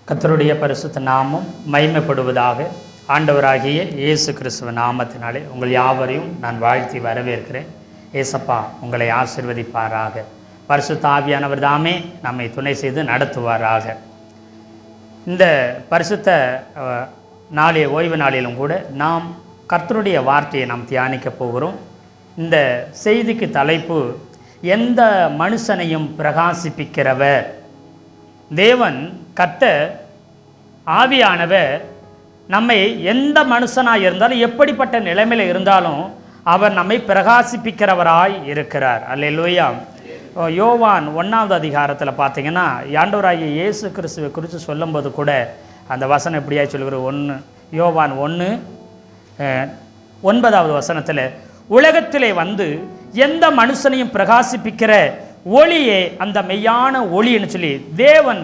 கர்த்தருடைய பரிசுத்த நாமம் மகிமைப்படுவதாக. ஆண்டவராகிய இயேசு கிறிஸ்துவ நாமத்தினாலே உங்கள் யாவரையும் நான் வாழ்த்தி வரவேற்கிறேன். ஏசப்பா உங்களை ஆசீர்வதிப்பாராக. பரிசுத்த ஆவியானவர் தாமே நம்மை துணை செய்து நடத்துவாராக. இந்த பரிசுத்த நாளிய ஓய்வு நாளிலும் கூட நாம் கர்த்தருடைய வார்த்தையை நாம் தியானிக்க போகிறோம். இந்த செய்திக்கு தலைப்பு, எந்த மனுஷனையும் பிரகாசிப்பிக்கிறவர். தேவன் கர்த்தர் ஆவியானவர் நம்மை எந்த மனுஷனாக இருந்தாலும், எப்படிப்பட்ட நிலைமையில் இருந்தாலும் அவர் நம்மை பிரகாசிப்பிக்கிறவராய் இருக்கிறார். அல்லேலூயா. யோவான் 1வது அதிகாரத்தில் பார்த்தீங்கன்னா, ஆண்டவராகிய இயேசு கிறிஸ்துவை குறித்து சொல்லும்போது கூட அந்த வசனம் எப்படியா சொல்லுகிற யோவான் 1:9 வசனத்தில், உலகத்திலே வந்து எந்த மனுஷனையும் பிரகாசிப்பிக்கிற ஒளியே அந்த மெய்யான ஒளின்னு சொல்லி தேவன்,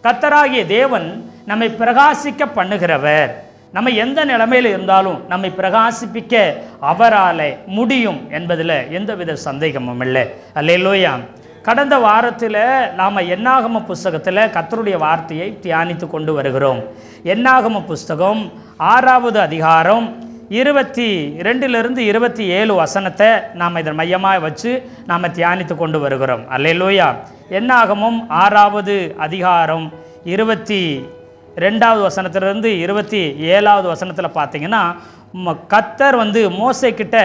கர்த்தராகிய தேவன் நம்மை பிரகாசிக்க பண்ணுகிறவர். நம்ம எந்த நிலைமையில் இருந்தாலும் நம்மை பிரகாசிப்பிக்க அவரால் முடியும் என்பதில் எந்தவித சந்தேகமும் இல்லை. அல்லேலூயா. கடந்த வாரத்தில் நாம் என்னாகம புஸ்தகத்தில் கர்த்தருடைய வார்த்தையை தியானித்து கொண்டு வருகிறோம். என்னாகம புஸ்தகம் 6வது அதிகாரம் 22 27 வசனத்தை நாம் இதன் மையமாக வச்சு நாம் தியானித்து கொண்டு வருகிறோம். அல்லேலூயா. என்னாகமும் 6வது அதிகாரம் 22வது வசனத்திலிருந்து 27வது வசனத்தில் பார்த்தீங்கன்னா, கர்த்தர் வந்து மோசே கிட்ட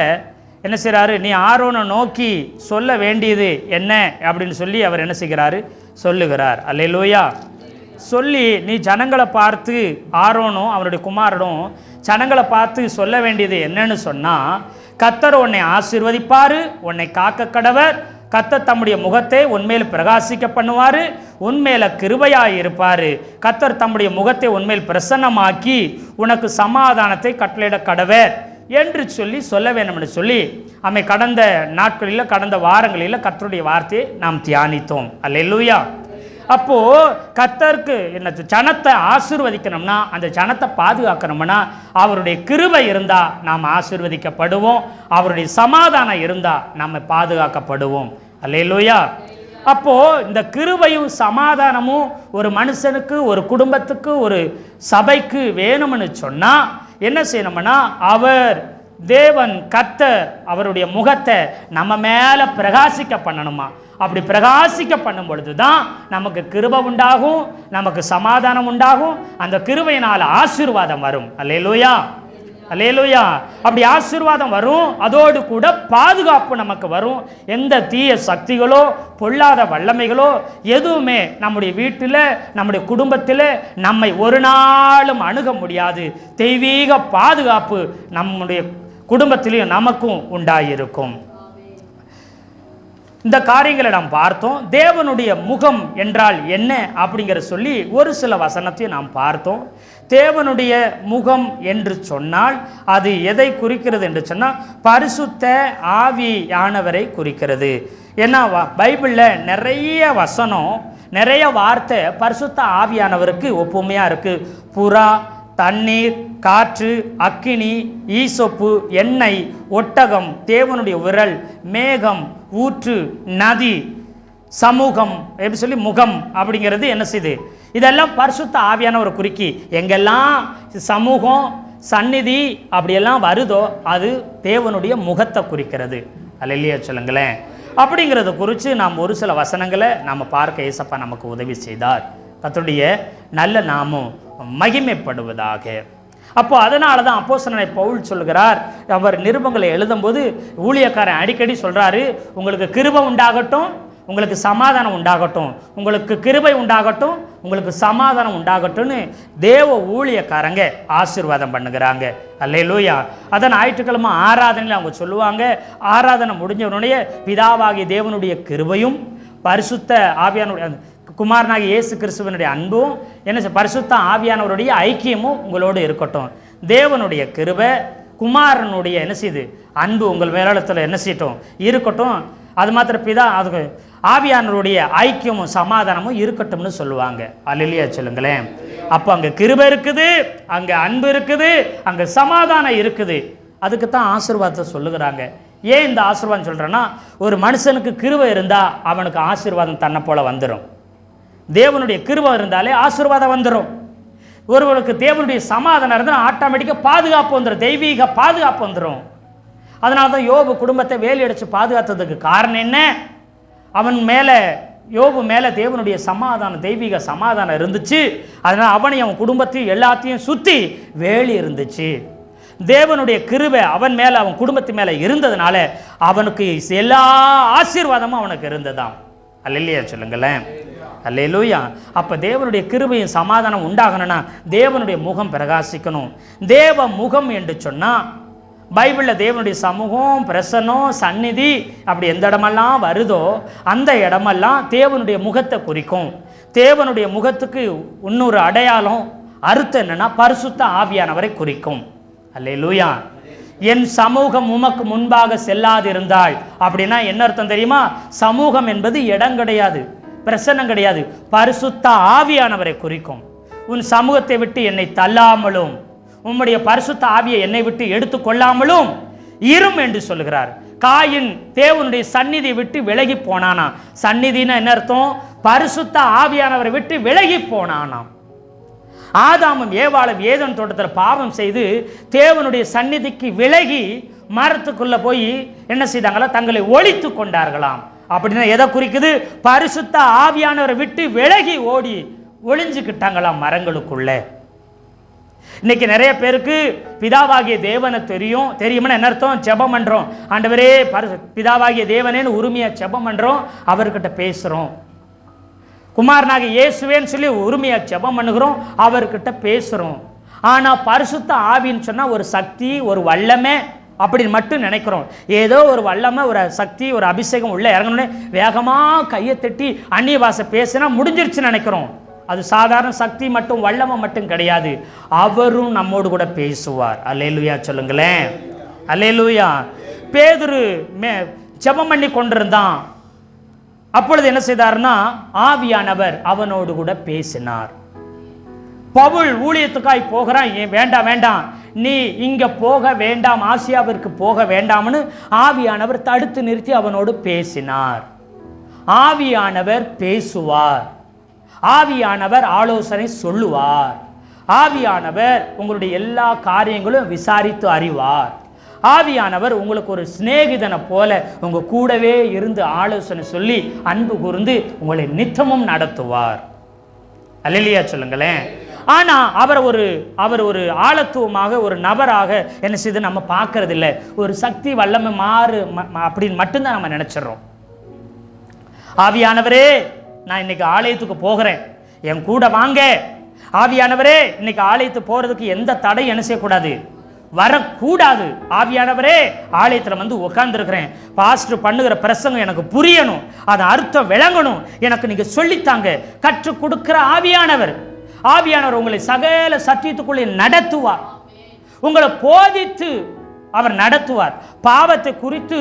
என்ன செய்கிறாரு, நீ ஆரோனை நோக்கி சொல்ல வேண்டியது என்ன அப்படின்னு சொல்லி அவர் என்ன செய்கிறாரு, சொல்லுகிறார். அல்லேலூயா. சொல்லி நீ ஜனங்களை பார்த்து, ஆரோனும் அவருடைய குமாரனும் ஜனங்களை பார்த்து சொல்ல வேண்டியது என்னன்னு சொன்னால், கர்த்தர் உன்னை ஆசீர்வதிப்பார், உன்னை காக்க கடவர், கர்த்தர் தம்முடைய முகத்தை உன்மேல் பிரகாசிக்க பண்ணுவார், உன்மேல கிருபையாக இருப்பார், கர்த்தர் தம்முடைய முகத்தை உன்மேல் பிரசன்னமாக்கி உனக்கு சமாதானத்தை கட்டளையிட கடவர் என்று சொல்லி சொல்ல வேண்டும் என்று சொல்லி அவை கடந்த நாட்களில், கடந்த வாரங்களில் கர்த்தருடைய வார்த்தையை நாம் தியானித்தோம். அல்லேலூயா. அப்போது கர்த்தருக்கு என்ன, ஜனத்தை ஆசீர்வதிக்கணும்னா, அந்த ஜனத்தை பாதுகாக்கணும்னா அவருடைய கிருபை இருந்தால் நாம் ஆசீர்வதிக்கப்படுவோம், அவருடைய சமாதானம் இருந்தால் நம்ம பாதுகாக்கப்படுவோம். அல்லேலூயா. அப்போது இந்த கிருபையும் சமாதானமும் ஒரு மனுஷனுக்கு, ஒரு குடும்பத்துக்கு, ஒரு சபைக்கு வேணும்னு சொன்னால் என்ன செய்யணும்னா, அவர் தேவன் கர்த்தர் அவருடைய முகத்தை நம்ம மேலே பிரகாசிக்க பண்ணணுமா. அப்படி பிரகாசிக்க பண்ணும் பொழுது தான் நமக்கு கிருபை உண்டாகும், நமக்கு சமாதானம் உண்டாகும், அந்த கிருபையினால் ஆசீர்வாதம் வரும். அல்லேலூயா. அல்லேலூயா. அப்படி ஆசீர்வாதம் வரும், அதோடு கூட பாதுகாப்பு நமக்கு வரும். எந்த தீய சக்திகளோ பொல்லாத வல்லமைகளோ எதுவுமே நம்முடைய வீட்டில், நம்முடைய குடும்பத்தில் நம்மை ஒரு நாளும் அணுக முடியாது. தெய்வீக பாதுகாப்பு நம்முடைய குடும்பத்திலையும் நமக்கும் உண்டாயிருக்கும். இந்த காரியங்களை நாம் பார்த்தோம். தேவனுடைய முகம் என்றால் என்ன அப்படிங்கிற சொல்லி ஒரு சில வசனத்தையும் நாம் பார்த்தோம். தேவனுடைய முகம் என்று சொன்னால் அது எதை குறிக்கிறது என்று சொன்னால், பரிசுத்த ஆவியானவரை குறிக்கிறது. ஏன்னா பைபிளில் நிறைய வசனம், நிறைய வார்த்தை பரிசுத்த ஆவியானவருக்கு ஒப்புமையாக இருக்குது. புறா, தண்ணீர், காற்று, அக்கினி, ஈசொப்பு, எண்ணெய், ஒட்டகம், தேவனுடைய விரல், மேகம், ஊற்று, நதி, சமூகம், எப்படி சொல்லி முகம் அப்படிங்கிறது என்ன செய்யுது, இதெல்லாம் பரிசுத்த ஆவியானவர் குறிக்கி. எங்கெல்லாம் சமூகம், சந்நிதி அப்படியெல்லாம் வருதோ அது தேவனுடைய முகத்தை குறிக்கிறது. அல்லேலூயா சொல்லுங்களேன். அப்படிங்கிறத குறித்து நாம் ஒரு சில வசனங்களை நாம் பார்க்க ஏசப்பா நமக்கு உதவி செய்தார். கர்த்தருடைய நல்ல நாமம் மகிமைப்படுவதாக. அப்போ அதனால தான் அப்போஸ்தலனாகிய பவுல் சொல்கிறார், அவர் நிருபங்களை எழுதும்போது ஊழியக்காரன் அடிக்கடி சொல்கிறாரு, உங்களுக்கு கிருபை உண்டாகட்டும், உங்களுக்கு சமாதானம் உண்டாகட்டும், உங்களுக்கு கிருபை உண்டாகட்டும், உங்களுக்கு சமாதானம் உண்டாகட்டும்னு தேவ ஊழியக்காரங்க ஆசீர்வாதம் பண்ணுகிறாங்க. அல்லேலூயா. அதான் ஞாயிற்றுக்கிழமை ஆராதனையில் அவங்க சொல்லுவாங்க, ஆராதனை முடிஞ்சவனுடைய பிதாவாகிய தேவனுடைய கிருபையும் பரிசுத்த ஆவியானுடைய குமாரனாகிய இயேசு கிறிஸ்துவனுடைய அன்பும் என்ன, பரிசுத்த ஆவியானவருடைய ஐக்கியமும் உங்களோடு இருக்கட்டும். தேவனுடைய கிருபை, குமாரனுடைய என்ன செய்யுது, அன்பு உங்கள் மேலத்தில் என்ன செய்யட்டும், இருக்கட்டும். அது மாத்திரம் பிதா, அது ஆவியானவருடைய ஐக்கியமும் சமாதானமும் இருக்கட்டும்னு சொல்லுவாங்க. அல்லேலூயா சொல்லுங்களேன். அப்போ அங்கே கிருபை இருக்குது, அங்கே அன்பு இருக்குது, அங்கே சமாதானம் இருக்குது. அதுக்கு தான் ஆசீர்வாதத்தை சொல்லுகிறாங்க. ஏன் இந்த ஆசீர்வாதம் சொல்கிறேன்னா, ஒரு மனுஷனுக்கு கிருபை இருந்தால் அவனுக்கு ஆசீர்வாதம் தன்னை போல வந்துடும். தேவனுடைய கிருபை இருந்தாலே ஆசீர்வாதம் வந்துடும். ஒருவருக்கு தேவனுடைய சமாதானம் இருந்தால் ஆட்டோமேட்டிக்காக பாதுகாப்பு வந்துடும், தெய்வீக பாதுகாப்பு வந்துடும். அதனால தான் யோபு குடும்பத்தை வேலி அடித்து பாதுகாத்ததுக்கு காரணம் என்ன? யோபு மேலே தேவனுடைய சமாதானம், தெய்வீக சமாதானம் இருந்துச்சு. அதனால் அவனையும் அவன் குடும்பத்தையும் எல்லாத்தையும் சுற்றி வேலி இருந்துச்சு. தேவனுடைய கிருபை அவன் மேலே, அவன் குடும்பத்து மேலே இருந்ததுனால அவனுக்கு எல்லா ஆசீர்வாதமும் அவனுக்கு இருந்ததாம். அல்லேலூயா சொல்லுங்களேன், அல்லேலூயா. அப்போ தேவனுடைய கிருபையும் சமாதானம் உண்டாகணும்னா தேவனுடைய முகம் பிரகாசிக்கணும். தேவ முகம் என்று சொன்னால் பைபிளில் தேவனுடைய சமூகம், பிரசன்னம், சந்நிதி அப்படி எந்த இடமெல்லாம் வருதோ அந்த இடமெல்லாம் தேவனுடைய முகத்தை குறிக்கும். தேவனுடைய முகத்துக்கு இன்னொரு அடையாளம், அர்த்தம் என்னன்னா பரிசுத்த ஆவியானவரை குறிக்கும். அல்லேலூயா. என் சமூகம் உமக்கு முன்பாக செல்லாதிருந்தாள் அப்படின்னா என்ன அர்த்தம் தெரியுமா? சமூகம் என்பது இடம் கிடையாது, பிரசன்னம் கிடையாது, பரிசுத்த ஆவியானவரை குறிக்கும். உன் சமூகத்தை விட்டு என்னை தள்ளாமலும் உம்முடைய பரிசுத்த ஆவியை என்னை விட்டு எடுத்து கொள்ளாமலும் இரும் என்று சொல்லுகிறார். காயின் தேவனுடைய சந்நிதியை விட்டு விலகி போனானா. சந்நிதினா என்ன அர்த்தம்? பரிசுத்த ஆவியானவரை விட்டு விலகி போனானாம். ஆதாமும் ஏவாளும் ஏதேன் தோட்டத்தில் பாவம் செய்து தேவனுடைய சந்நிதிக்கு விலகி மரத்துக்குள்ள போய் என்ன செய்தாங்களா? தங்களை ஒழித்து கொண்டார்களாம். அப்படின்னா எதை குறிக்குது? பரிசுத்த ஆவியானவரை விட்டு விலகி ஓடி ஒளிஞ்சுக்கிட்டாங்களாம் மரங்களுக்குள்ள. இன்னைக்கு நிறைய பேருக்கு பிதாவாகிய தேவனை தெரியும்னா என்ன அர்த்தம்? ஜெபம் பண்றோம், ஆண்டவரே பிதாவாகிய தேவனேன்னு உரிமையா ஜெபம் பண்றோம், அவர்கிட்ட பேசுறோம். குமாரனாக இயேசுவேன்னு சொல்லி உரிமையா ஜெபம் பண்ணுகிறோம், அவர்கிட்ட பேசுறோம். ஆனா பரிசுத்த ஆவின்னு சொன்னா ஒரு சக்தி, ஒரு வல்லமை அப்படின்னு மட்டும் நினைக்கிறோம். ஏதோ ஒரு வல்லமை, ஒரு சக்தி, ஒரு அபிஷேகம் உள்ள இறங்கணும்னு வேகமா கையை தட்டி அந்நிய பாஷை பேசினா முடிஞ்சிருச்சுன்னு நினைக்கிறோம். அது சாதாரண சக்தி மட்டும், வல்லமை மட்டும் கிடையாது. அவரும் நம்மோடு கூட பேசுவார். அல்லேலூயா சொல்லுங்களேன், அல்லேலூயா. பேதுரு ஜெபம் பண்ணி கொண்டிருந்தான். அப்பொழுது என்ன செய்தார்னா ஆவியானவர் அவனோடு கூட பேசினார். பவுல் ஊழியத்துக்காய் போகிறான், வேண்டாம் வேண்டாம் நீ இங்க போக வேண்டாம், ஆசியாவிற்கு போக வேண்டாம்னு ஆவியானவர் தடுத்து நிறுத்தி அவனோடு பேசினார். ஆவியானவர் பேசுவார், ஆவியானவர் ஆலோசனை சொல்லுவார், ஆவியானவர் உங்களுடைய எல்லா காரியங்களும் விசாரித்து அறிவார். ஆவியானவர் உங்களுக்கு ஒரு சிநேகிதனை போல உங்க கூடவே இருந்து ஆலோசனை சொல்லி அன்பு கூர்ந்து உங்களை நித்தமும் நடத்துவார். அல்லேலூயா சொல்லுங்களேன். ஆனா அவர் ஒரு ஆளத்துவமாக, ஒரு நபராக என்ன செய்து நம்ம பார்க்கறது இல்லை. ஒரு சக்தி வல்லமை மாறு அப்படின்னு மட்டும்தான் நம்ம நினைச்சிடறோம். ஆவியானவரே நான் இன்னைக்கு ஆலயத்துக்கு போகிறேன், என் கூட வாங்க. ஆவியானவரே இன்னைக்கு ஆலயத்துக்கு போறதுக்கு எந்த தடை என்ன செய்யக்கூடாது, வரக்கூடாது. ஆவியானவரே ஆலயத்தில் வந்து உட்கார்ந்துருக்கிறேன், பாஸ்டர் பண்ணுகிற பிரசங்கம் எனக்கு புரியணும், அது அர்த்தம் விளங்கணும், எனக்கு நீங்க சொல்லித்தாங்க. கற்றுக் கொடுக்கிற ஆவியானவர், ஆவியானவர் உங்களை சகல சத்தியத்துக்குள்ளே நடத்துவார், உங்களை போதித்து அவர் நடத்துவார். பாவத்தை குறித்து,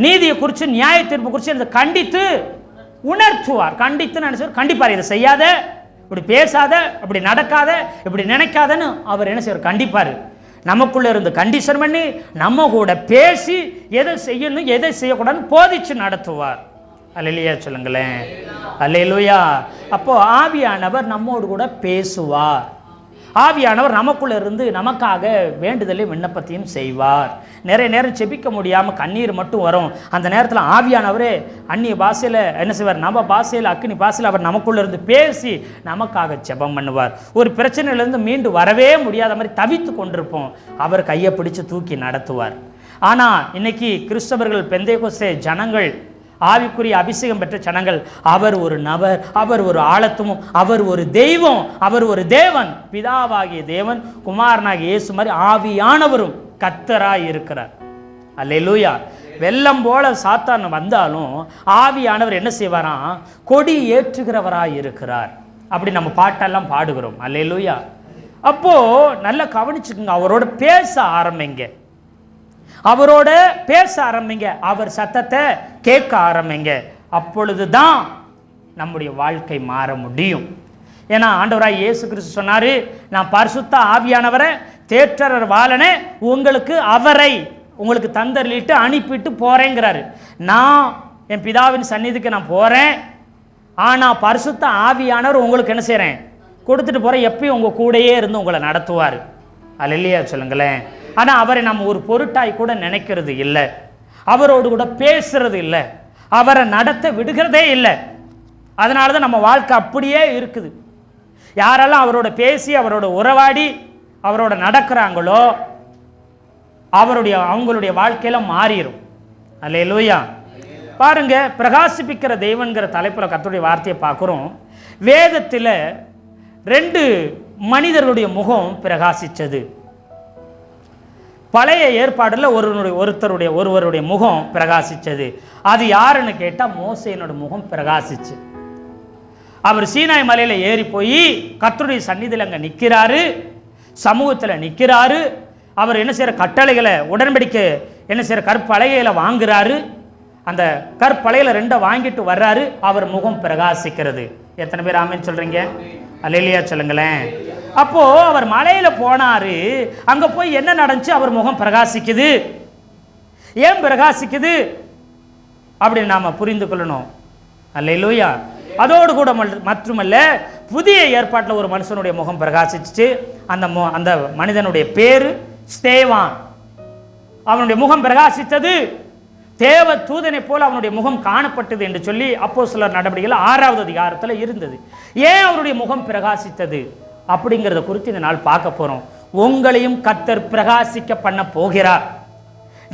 நீதியை குறித்து, நியாய தீர்ப்பு குறித்து கண்டித்து உணர்த்துவார். கண்டித்து நினைச்சார், கண்டிப்பார், இதை செய்யாத, இப்படி பேசாத, இப்படி நடக்காத, இப்படி நினைக்காதன்னு அவர் என்ன செய்வார், கண்டிப்பார். நமக்குள்ள இருந்து கண்டிஷன் பண்ணி நம்ம கூட பேசி எதை செய்யணும் எதை செய்யக்கூடாதுன்னு போதிச்சு நடத்துவார். அல்லேலூயா சொல்லுங்களேன், அல்லேலூயா. அப்போ ஆவியானவர் நம்மோடு கூட பேசுவார். ஆவியானவர் நமக்குள்ள இருந்து நமக்காக வேண்டுதலையும் விண்ணப்பத்தையும் செய்வார். நிறைய நேரம் செபிக்க முடியாமல் கண்ணீர் மட்டும் வரும். அந்த நேரத்தில் ஆவியானவரே அந்நிய பாஷையில் என்ன செய்வார், நம்ம பாஷையில் அக்னி பாஷையில் அவர் நமக்குள்ள இருந்து பேசி நமக்காக ஜெபம் பண்ணுவார். ஒரு பிரச்சனையிலேருந்து மீண்டு வரவே முடியாத மாதிரி தவித்து கொண்டிருப்போம், அவர் கையை பிடிச்சு தூக்கி நடத்துவார். ஆனால் இன்னைக்கு கிறிஸ்தவர்கள், பெந்தேகோஸ்தே ஜனங்கள், ஆவிக்குரிய அபிஷேகம் பெற்ற ஜனங்கள், அவர் ஒரு நபர், அவர் ஒரு ஆழத்துவம், அவர் ஒரு தெய்வம், அவர் ஒரு தேவன், பிதாவாகிய தேவன், குமாரனாகிய இயேசு மாதிரி ஆவியானவரும் கர்த்தராய் இருக்கிறார். அல்லேலூயா. வெள்ளம் போல சாத்தான் வந்தாலும் ஆவியானவர் என்ன செய்வாராம், கொடி ஏற்றுகிறவராய் இருக்கிறார். அப்படி நம்ம பாட்டெல்லாம் பாடுகிறோம். அல்லேலூயா. அப்போ நல்லா கவனிச்சுக்குங்க, அவரோட பேச ஆரம்பிங்க, அவரோட பேச ஆரம்பிங்க, அவர் சத்தத்தை கேட்க ஆரம்பிங்க. அப்பொழுதுதான் நம்முடைய வாழ்க்கை மாற முடியும். ஏன்னா ஆண்டவராய் இயேசு கிறிஸ்து சொன்னாரு, நான் பரிசுத்த ஆவியானவரை தேற்றரர் வாழனே உங்களுக்கு அவரை உங்களுக்கு தந்தர்லிட்டு அனுப்பிட்டு போறேங்கிறாரு. நான் என் பிதாவின் சந்நிதிக்கு நான் போறேன், ஆனா பரிசுத்த ஆவியானவர் உங்களுக்கு என்ன செய்றேன், கொடுத்துட்டு போகிற எப்பயும் உங்கள் கூடையே இருந்து உங்களை நடத்துவார். அல்லேலூயா சொல்லுங்களேன். ஆனால் அவரை நம்ம ஒரு பொருட்டாய் கூட நினைக்கிறது இல்லை, அவரோடு கூட பேசுறது இல்லை, அவரை நடத்த விடுகிறதே இல்லை. அதனால தான் நம்ம வாழ்க்கை அப்படியே இருக்குது. யாரெல்லாம் அவரோட பேசி அவரோட உறவாடி அவரோட நடக்கிறாங்களோ அவங்களுடைய வாழ்க்கையில மாறிடும். அல்லேலூயா. பாருங்க, பிரகாசிப்பிக்கிற தெய்வங்கிற தலைப்புல கர்த்தருடைய வார்த்தையை பார்க்குறோம். வேதத்தில் 2 மனிதர்களுடைய முகம் பிரகாசிச்சது. பழைய ஏற்பாடுல ஒருவருடைய முகம் பிரகாசிச்சது. அது யாருன்னு கேட்டால் மோசேனோட முகம் பிரகாசிச்சு. அவர் சீனாய் மலையில் ஏறி போய் கர்த்தருடைய சந்நிதியில் அங்கே நிற்கிறாரு, சமூகத்தில் நிற்கிறாரு. அவர் என்ன செய்கிற கட்டளைகளை உடன்படிக்கை என்ன செய்கிற கற்பலகைகளை வாங்குறாரு. அந்த கற்பலகையில் 2 வாங்கிட்டு வர்றாரு. அவர் முகம் பிரகாசிக்கிறது. எத்தனை பேர் ஆமென் சொல்றீங்க? அல்லேலூயா சொல்லுங்களேன். அப்போ அவர் மலையில போனாரு, அங்க போய் என்ன நடந்துச்சு? அவர் முகம் பிரகாசிக்குது. ஏன் பிரகாசிக்குது அப்படின்னு நாம புரிந்து கொள்ளணும். அல்லேலூயா. அதோடு கூட மட்டுமல்ல, புதிய ஏற்பாட்டில் ஒரு மனுஷனுடைய முகம் பிரகாசிச்சு. அந்த மனிதனுடைய பேரு ஸ்தேவான். அவனுடைய முகம் பிரகாசித்தது. தேவ தூதனை போல அவனுடைய முகம் காணப்பட்டது என்று சொல்லி அப்போஸ்தலர் நடவடிக்கைகள் 6வது அதிகாரத்தில் இருந்தது. ஏன் அவருடைய முகம் பிரகாசித்தது அப்படிங்கிறத குறித்து இந்த நாள் பார்க்க போறோம். உங்களையும் கர்த்தர் பிரகாசிக்க பண்ண போகிறார்.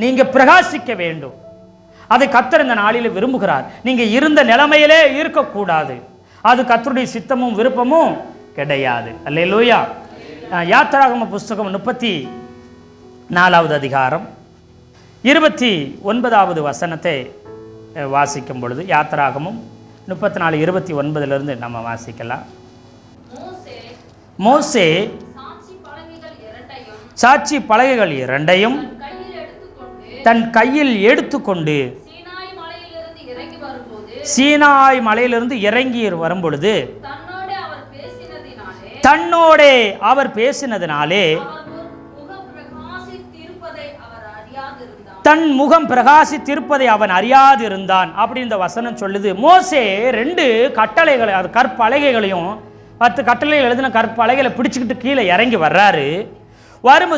நீங்க பிரகாசிக்க வேண்டும். அதை கர்த்தர் இந்த நாளில் விரும்புகிறார். நீங்க இருந்த நிலைமையிலே இருக்கக்கூடாது. அது கர்த்தருடைய சித்தமும் விருப்பமும் கிடையாது. அல்லேலூயா. யாத்திராகம புஸ்தகம் 34வது அதிகாரம் 29வது வசனத்தை வாசிக்கும் பொழுது, யாத்திராகமும் 34:29 நம்ம வாசிக்கலாம். மோசே சாட்சி பலகைகள் 2ஐயும் தன் கையில் எடுத்துக்கொண்டு சீனாய் மலையிலிருந்து இறங்கி வரும்பொழுது தன்னோடே அவர் பேசினதினாலே தன் முகம் பிரகாசித்திருப்பதை அவன் அறியாது இருந்தான். அப்படி இந்த வசனம் சொல்லுது. மோசே 2 கட்டளைகளை, அது கற்பலகைகளையும் 10 கட்டளைகள் எழுதின கற்பலகைகளை பிடிச்சுக்கிட்டு கீழே இறங்கி வர்றாரு.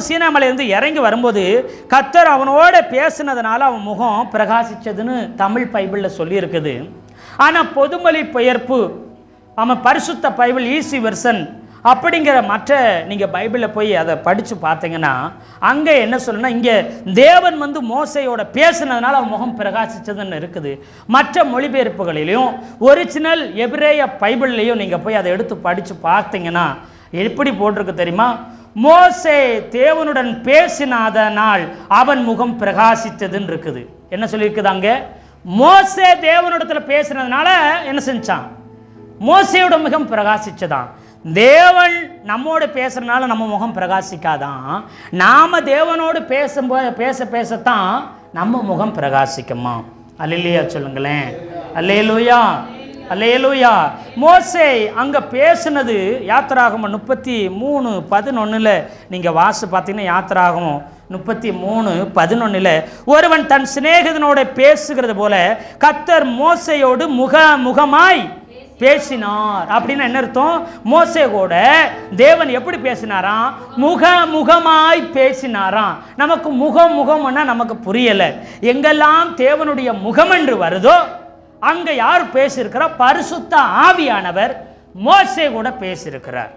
சீனாமலையிலிருந்து இறங்கி வரும்போது கர்த்தர் அவனோட பேசினதுனால அவன் முகம் பிரகாசிச்சதுன்னு தமிழ் பைபிளில் சொல்லியிருக்குது. ஆனால் பொதுமொழி பெயர்ப்பு, அவன் பரிசுத்த பைபிள் ஈசி வெர்சன் அப்படிங்கிற மற்ற நீங்கள் பைபிளில் போய் அதை படித்து பார்த்தீங்கன்னா அங்கே என்ன சொல்லணும்னா, இங்கே தேவன் மோசையோட பேசினதுனால அவன் முகம் பிரகாசிச்சதுன்னு இருக்குது. மற்ற மொழிபெயர்ப்புகளிலையும் ஒரிஜினல் எபிரேய பைபிள்லையும் நீங்கள் போய் அதை எடுத்து படித்து பார்த்தீங்கன்னா எப்படி போட்டிருக்கு தெரியுமா? மோசே தேவனுடன் பேசினாதனால் அவன் முகம் பிரகாசித்ததுன்னு இருக்குது. என்ன சொல்லியிருக்குது அங்கே? மோசே தேவனிடத்தில் பேசினதுனால என்ன செஞ்சான்? மோசையோட முகம் பிரகாசிச்சதான். தேவன் நம்மோடு பேசுறதுனால நம்ம முகம் பிரகாசிக்காதான். நாம தேவனோடு பேசத்தான் நம்ம முகம் பிரகாசிக்குமா? அல்லேலூயா சொல்லுங்களேன். அல்லேலூயா, அல்லேலூயா. மோசே அங்க பேசுனது யாத்திராகமம் 33:11 நீங்க வாசி பார்த்தீங்கன்னா, யாத்திராகமம் 33:11 ஒருவன் தன் சிநேகிதனோட பேசுகிறது போல கர்த்தர் மோசையோடு முகமாய் பேசினார். அப்படின்னு என்ன அர்த்தம்? மோசே கூட தேவன் எப்படி பேசினாராம்? முகமாய் பேசினாராம். நமக்கு முகம்னா நமக்கு புரியல. எங்கெல்லாம் தேவனுடைய முகம் என்று வருதோ அங்க யார் பேசியிருக்கிறார்? பரிசுத்த ஆவியானவர் மோசே கூட பேசியிருக்கிறார்.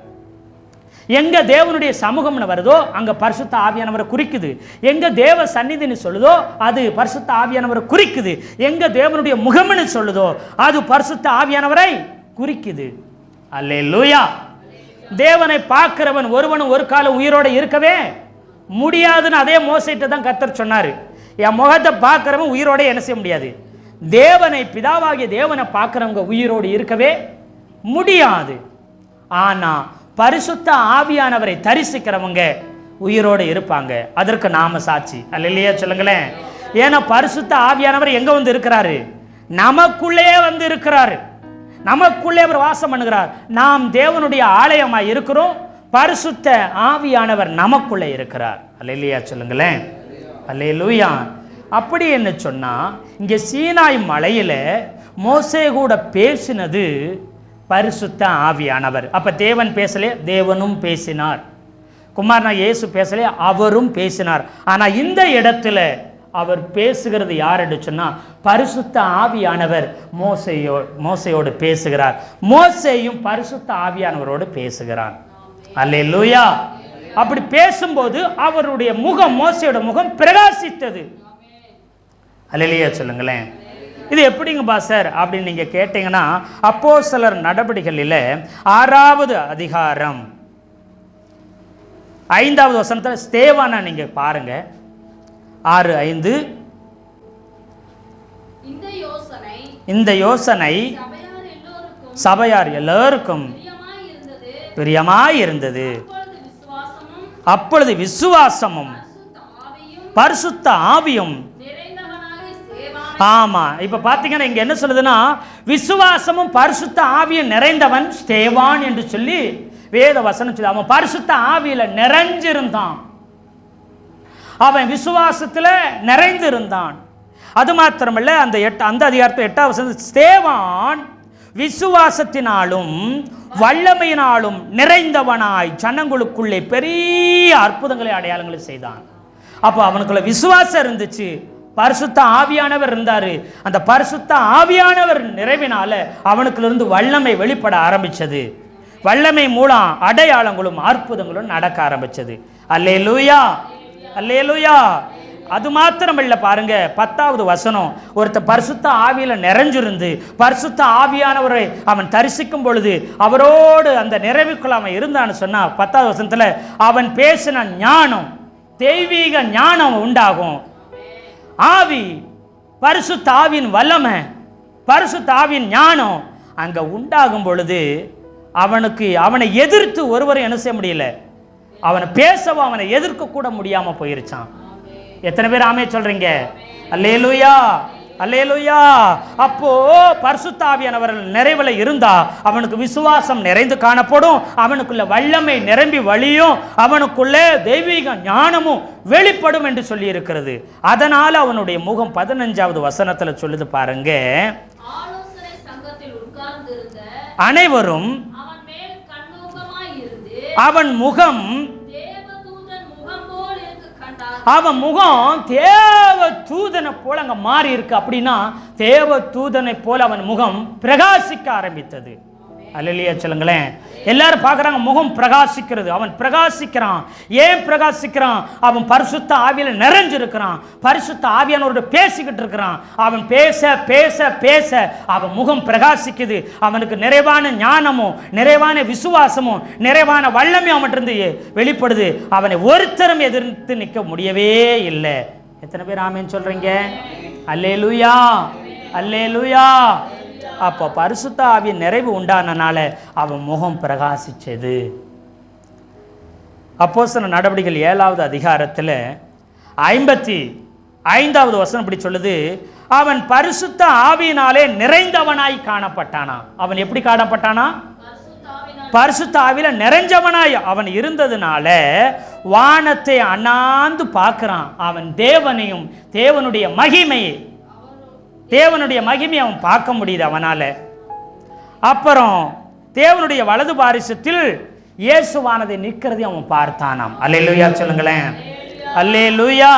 எங்க தேவனுடைய சமூகம்னு வருதோ அங்க பரிசுத்த ஆவியானவரை குறிக்குது. எங்க தேவ சந்நிதின்னு சொல்லுதோ அது பரிசுத்த ஆவியானவரை குறிக்குது. எங்க தேவனுடைய முகம்னு சொல்லுதோ அது பரிசுத்த ஆவியானவரை குறிக்குது. அல்லேலூயா. தேவனை பார்க்கிறவன் ஒருவனும் ஒரு காலம் உயிரோட இருக்கவே முடியாதுன்னு அதே மோசேட்ட தான் கர்த்தர் சொன்னாரு. என் முகத்தை பார்க்கிறவன் உயிரோட என்ன செய்ய முடியாது? தேவனை, பிதாவாகிய தேவனை பார்க்கிறவங்க உயிரோடு இருக்கவே முடியாது. ஆனா பரிசுத்த ஆவியானவரை தரிசிக்கிறவங்க உயிரோடு இருப்பாங்க. அதற்கு நாம சாட்சி. அல்லேலூயா சொல்லுங்களேன். ஏன்னா பரிசுத்த ஆவியானவர் எங்க வந்து இருக்கிறாரு? நமக்குள்ளே வந்து இருக்கிறாரு. நமக்குள்ளே அவர் வாசம் பண்ணுகிறார். நாம் தேவனுடைய ஆலயமாய் இருக்கிறோம். பரிசுத்த ஆவியானவர் நமக்குள்ளே இருக்கிறார். அல்லேலூயா சொல்லுங்களேன். அல்லேலூயா. அப்படி என்ன சொன்னா, இங்க சீனாய் மலையில மோசே கூட பேசினது பரிசுத்த ஆவியானவர். அப்ப தேவன் பேசலே, தேவனும் பேசினார். குமாரனாகிய இயேசு பேசலே, அவரும் பேசினார். ஆனா இந்த இடத்துல அவர் பேசுகிறது யார் என்று சொன்னா, பரிசுத்த ஆவியானவர் மோசையோடு பேசுகிறார். மோசேயும் பரிசுத்த ஆவியானவரோடு பேசுகிறார். அல்லேலூயா. அப்படி பேசும்போது அவருடைய முகம், மோசையோட முகம் பிரகாசித்தது. அல்லேலூயா சொல்லுங்களேன். இது எப்படிங்க பாஸ்டர் அப்படின்னு நீங்க கேட்டீங்கன்னா, அப்போஸ்தலர் நடபடிகளில் 6வது அதிகாரம் 5வது வசனத்தில் ஸ்தேவானை நீங்க பாருங்க. 6:5. இந்த யோசனை சபையார் எல்லோருக்கும் பிரியமாயிருந்தது. அப்பொழுது விசுவாசமும் பரிசுத்த ஆவியும். ஆமா, இப்ப பாத்தீங்கன்னா இங்க என்ன சொல்லுதுன்னா, விசுவாசமும் பரிசுத்த ஆவியும் நிறைந்தவன் ஸ்தேவான் என்று சொல்லி வேத வசனம் சொல்லி, அவன் பரிசுத்த ஆவியில நிறைஞ்சிருந்தான், அவன் விசுவாசத்துல நிறைந்திருந்தான். அது மாத்திரமல்ல, அந்த அதிகாரத்தில் 8வது வசனம், ஸ்தேவான் விசுவாசத்தினாலும் வல்லமையினாலும் நிறைந்தவனாய் ஜனங்களுக்குள்ளே பெரிய அற்புதங்களை அடையாளங்களை செய்தான். அப்போ அவனுக்குள்ள விசுவாசம் இருந்துச்சு, பரிசுத்த ஆவியானவர் இருந்தாரு. அந்த பரிசுத்த ஆவியானவர் நிறைவினால அவனுக்குள்ளிருந்து வல்லமை வெளிப்பட ஆரம்பிச்சது. வல்லமை மூலம் அடையாளங்களும் அற்புதங்களும் நடக்க ஆரம்பிச்சது. அல்லேலூயா, அல்லேலூயா. அது மாத்திரமல்ல, பாருங்க 10வது வசனம், ஒருத்தர் பரிசுத்த ஆவியில நிறைஞ்சிருந்து பரிசுத்த ஆவியானவரை அவன் தரிசிக்கும் பொழுது அவரோடு அந்த நிறைவுக்குள்ள அவன் இருந்தான்னு சொன்னா, 10வது வசனத்துல அவன் பேசின ஞானம், தெய்வீக ஞானம் உண்டாகும். ஆவி, பரிசுத்த ஆவியின் வல்லமை, பரிசுத்த ஆவியின் ஞானம் அங்க உண்டாகும் பொழுது அவனை எதிர்த்து ஒருவரை என்ன செய்ய முடியல, அவனை பேசவோ அவனை எதிர்க்க கூட முடியாம போயிருச்சான். எத்தனை பேர் ஆமே சொல்றீங்க? அல்லேலூயா, அல்லேலூயா. அப்போ பரிசுத்த ஆவியானவர் நிறைவுல இருந்தா அவனுக்கு விசுவாசம் நிறைந்து காணப்படும், அவனுக்குள்ள வல்லமை நிரம்பி வழியும், அவனுக்குள்ள தெய்வீக ஞானமும் வெளிப்படும் என்று சொல்லி இருக்கிறது. அதனால அவனுடைய முகம் 15வது வசனத்துல சொல்லுது பாருங்க, அனைவரும் அவன் முகம், அவன் முகம் தேவ தூதனை போல அங்க மாறி இருக்கு. அப்படின்னா தேவ தூதனை போல அவன் முகம் பிரகாசிக்க ஆரம்பித்தது. அல்லேலூயா சொல்லுங்களேன். எல்லாரும் பார்க்குறாங்க முகம் பிரகாசிக்கிறது. அவன் பிரகாசிக்கிறான். ஏன் பிரகாசிக்கிறான்? அவன் பரிசுத்த ஆவியில நிறைஞ்சிருக்கிறான், பரிசுத்த ஆவியானவரோட பேசிக்கிட்டு இருக்கிறான். அவன் பேச பேச பேச அவன் முகம் பிரகாசிக்குது. அவனுக்கு நிறைவான ஞானமும் நிறைவான விசுவாசமும் நிறைவான வல்லமையும் அவன்கிட்ட வெளிப்படுது. அவனை ஒருத்தரும் எதிர்த்து நிற்க முடியவே இல்லை. எத்தனை பேர் ஆமேன்னு சொல்றீங்க? அல்லேலூயா, அல்லேலூயா. அப்போ பரிசுத்த ஆவியின் நிறைவு உண்டானனால அவன் முகம் பிரகாசிச்சது. அப்போஸ்தலர் நடவடிக்கைகள் 7வது அதிகாரத்தில் 55வது வசனம் இப்படி சொல்லுது, அவன் பரிசுத்த ஆவியினாலே நிறைந்தவனாய் காணப்பட்டானா. அவன் எப்படி காணப்பட்டானா? பரிசுத்த ஆவியில நிறைஞ்சவனாய் அவன் இருந்ததுனால வானத்தை அண்ணாந்து பார்க்கிறான். அவன் தேவனையும் தேவனுடைய மகிமையை அவன் பார்க்க முடியுது அவனால. அப்புறம் தேவனுடைய வலது பாரிசத்தில் இயேசுவானதை நிற்கிறதை அவன் பார்த்தானாம். அல்லேலூயா சொல்லுங்களேன். அல்லேலூயா.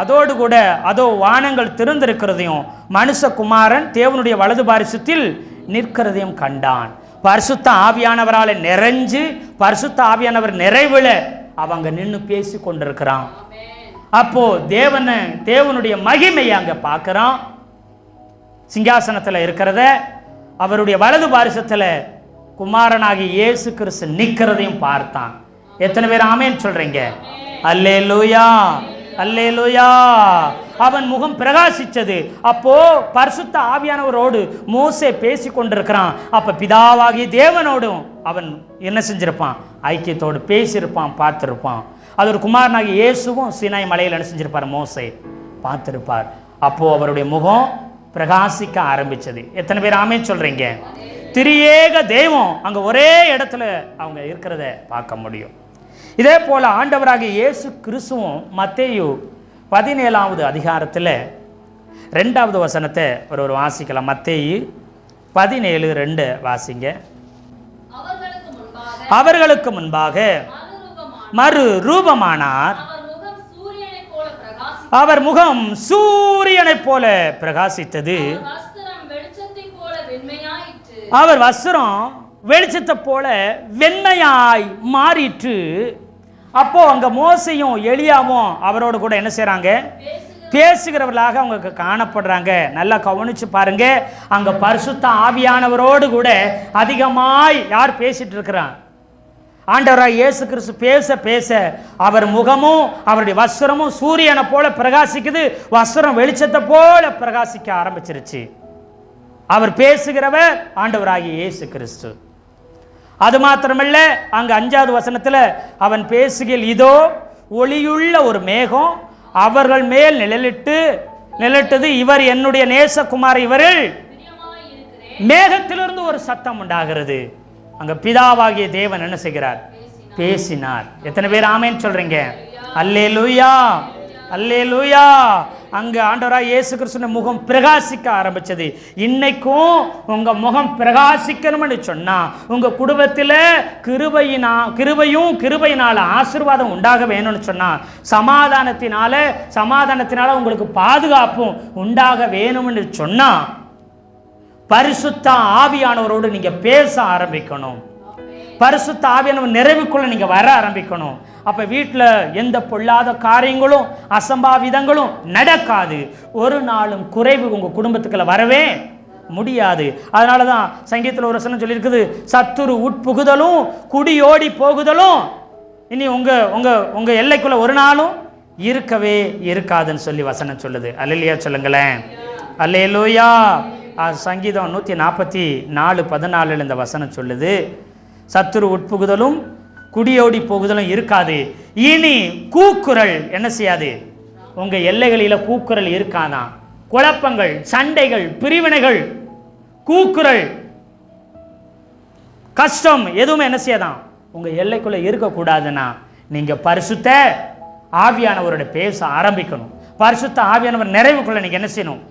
அதோடு கூட அதோ வானங்கள் திறந்திருக்கிறதையும் மனுஷகுமாரன் தேவனுடைய வலது பாரிசத்தில் நிற்கிறதையும் கண்டான். பரிசுத்த ஆவியானவரால் நிறைஞ்சு பரிசுத்த ஆவியானவர் நிறைவுல அவங்க நின்று பேசி கொண்டிருக்கிறான். அப்போ தேவனுடைய மகிமையை அங்க பார்க்கிறான். சிங்காசனத்தில் இருக்கிறத, அவருடைய வலது பாரிசத்தில் குமாரனாகி இயேசு கிறிஸ்து நிற்கிறதையும் பார்த்தான். எத்தனை பேர் ஆமேன்னு சொல்றீங்க? அல்லேலூயா, அல்லேலூயா. அவன் முகம் பிரகாசிச்சது. அப்போ பரிசுத்த ஆவியானவரோடு மோசே பேசி கொண்டிருக்கிறான். அப்ப பிதாவாகிய தேவனோடும் அவன் என்ன செஞ்சிருப்பான்? ஐக்கியத்தோடு பேசியிருப்பான், பார்த்திருப்பான். அது ஒரு குமாரனாகிய இயேசுவும் சீனாய் மலையில் என்ன செஞ்சிருப்பார்? மோசே பார்த்திருப்பார். அப்போ அவருடைய முகம் பிரகாசிக்க ஆரம்பிச்சது. எத்தனை பேர் ஆமே சொல்றீங்க? திரியேக தெய்வம் அங்க ஒரே இடத்துல அவங்க இருக்கிறத பார்க்க முடியும். இதே போல ஆண்டவராகிய இயேசு கிறிஸ்துவும் மத்தேயு 17வது அதிகாரத்தில் 2வது வசனத்தை ஒரு வாசிக்கலாம். மத்தேயு 17:2 வாசிங்க. அவர்களுக்கு முன்பாக மறு ரூபமானார், அவர் முகம் சூரியனைப் போல பிரகாசித்தது, அவர் வஸ்திரம் வெளிச்சத்தை போல வெண்மையாய் மாறிற்று. அப்போ அங்க மோசையும் எலியாவும் அவரோடு கூட என்ன செய்றாங்க? பேசுகிறவர்களாக அவங்க காணப்படுறாங்க. நல்லா கவனிச்சு பாருங்க. அங்க பரிசுத்த ஆவியானவரோடு கூட அதிகமாய் யார் பேசிட்டு இருக்கிறான்? ஆண்டவராய் இயேசு கிறிஸ்து பேச பேச அவர் முகமும் அவருடைய வஸ்திரமும் சூரியனை போல பிரகாசிக்குது. வஸ்திரம் வெளிச்சத்தை போல பிரகாசிக்க ஆரம்பிச்சிருச்சு. அவர் பேசுகிறவர் ஆண்டவராகிய இயேசு கிறிஸ்து. அது மாத்திரமல்ல, அங்க 5வது வசனத்துல அவன் பேசுகையில், இதோ ஒளியுள்ள ஒரு மேகம் அவர்கள் மேல் நிழலிட்டது, இவர் என்னுடைய நேசகுமார், இவரில் மேகத்திலிருந்து ஒரு சத்தம் உண்டாகிறது. அங்க பிதாவாகிய தேவன் என்ன செய்கிறார்? பேசினார். எத்தனை பேர் ஆமென் சொல்றீங்க? அல்லேலூயா, அல்லேலூயா. அங்க ஆண்டவராய் இயேசு கிறிஸ்துவின் முகம் பிரகாசிக்க ஆரம்பிச்சது. இன்னைக்கும் உங்க முகம் பிரகாசிக்கணும்னு சொன்னா உங்க குடும்பத்தில் கிருபையினால ஆசீர்வாதம் உண்டாக வேணும்னு சொன்னா சமாதானத்தினால உங்களுக்கு பாதுகாப்பும் உண்டாக வேணும்னு சொன்னா பரிசுத்த ஆவியானவரோடு நீங்க பேச ஆரம்பிக்கணும். பரிசுத்த ஆவியானவர் நிறைவுக்குள்ள நீங்க வர ஆரம்பிக்கணும். அப்ப வீட்டில் எந்த பொல்லாத காரியங்களும் அசம்பாவிதங்களும் நடக்காது. ஒரு நாளும் குறைவு உங்க குடும்பத்துக்குள்ள வரவே முடியாது. அதனால தான் சங்கீதத்தில் ஒரு வசனம் சொல்லியிருக்குது, சத்துரு உட்புகுதலும் குடியோடி போகுதலும் இனி உங்க உங்க உங்க எல்லைக்குள்ள ஒரு நாளும் இருக்கவே இருக்காதுன்னு சொல்லி வசனம் சொல்லுது. அல்லேலூயா சொல்லுங்களேன். அல்லேலூயா. சங்கீதம் 144:14 இந்த வசனம் சொல்லுது, சத்துரு உட்புகுதலும் குடியோடி போகுதலும் இருக்காது. இனி கூக்குரல் என்ன செய்யாது? உங்க எல்லைகளில கூக்குரல் இருக்காதான். குழப்பங்கள், சண்டைகள், பிரிவினைகள், கூக்குரல், கஷ்டம் எதுவுமே என்ன செய்யாதான் உங்க எல்லைக்குள்ள இருக்கக்கூடாதுன்னா நீங்க பரிசுத்த ஆவியானவரோட பேச ஆரம்பிக்கணும். பரிசுத்த ஆவியானவர் நிறைவுக்குள்ள நீங்க என்ன செய்யணும்?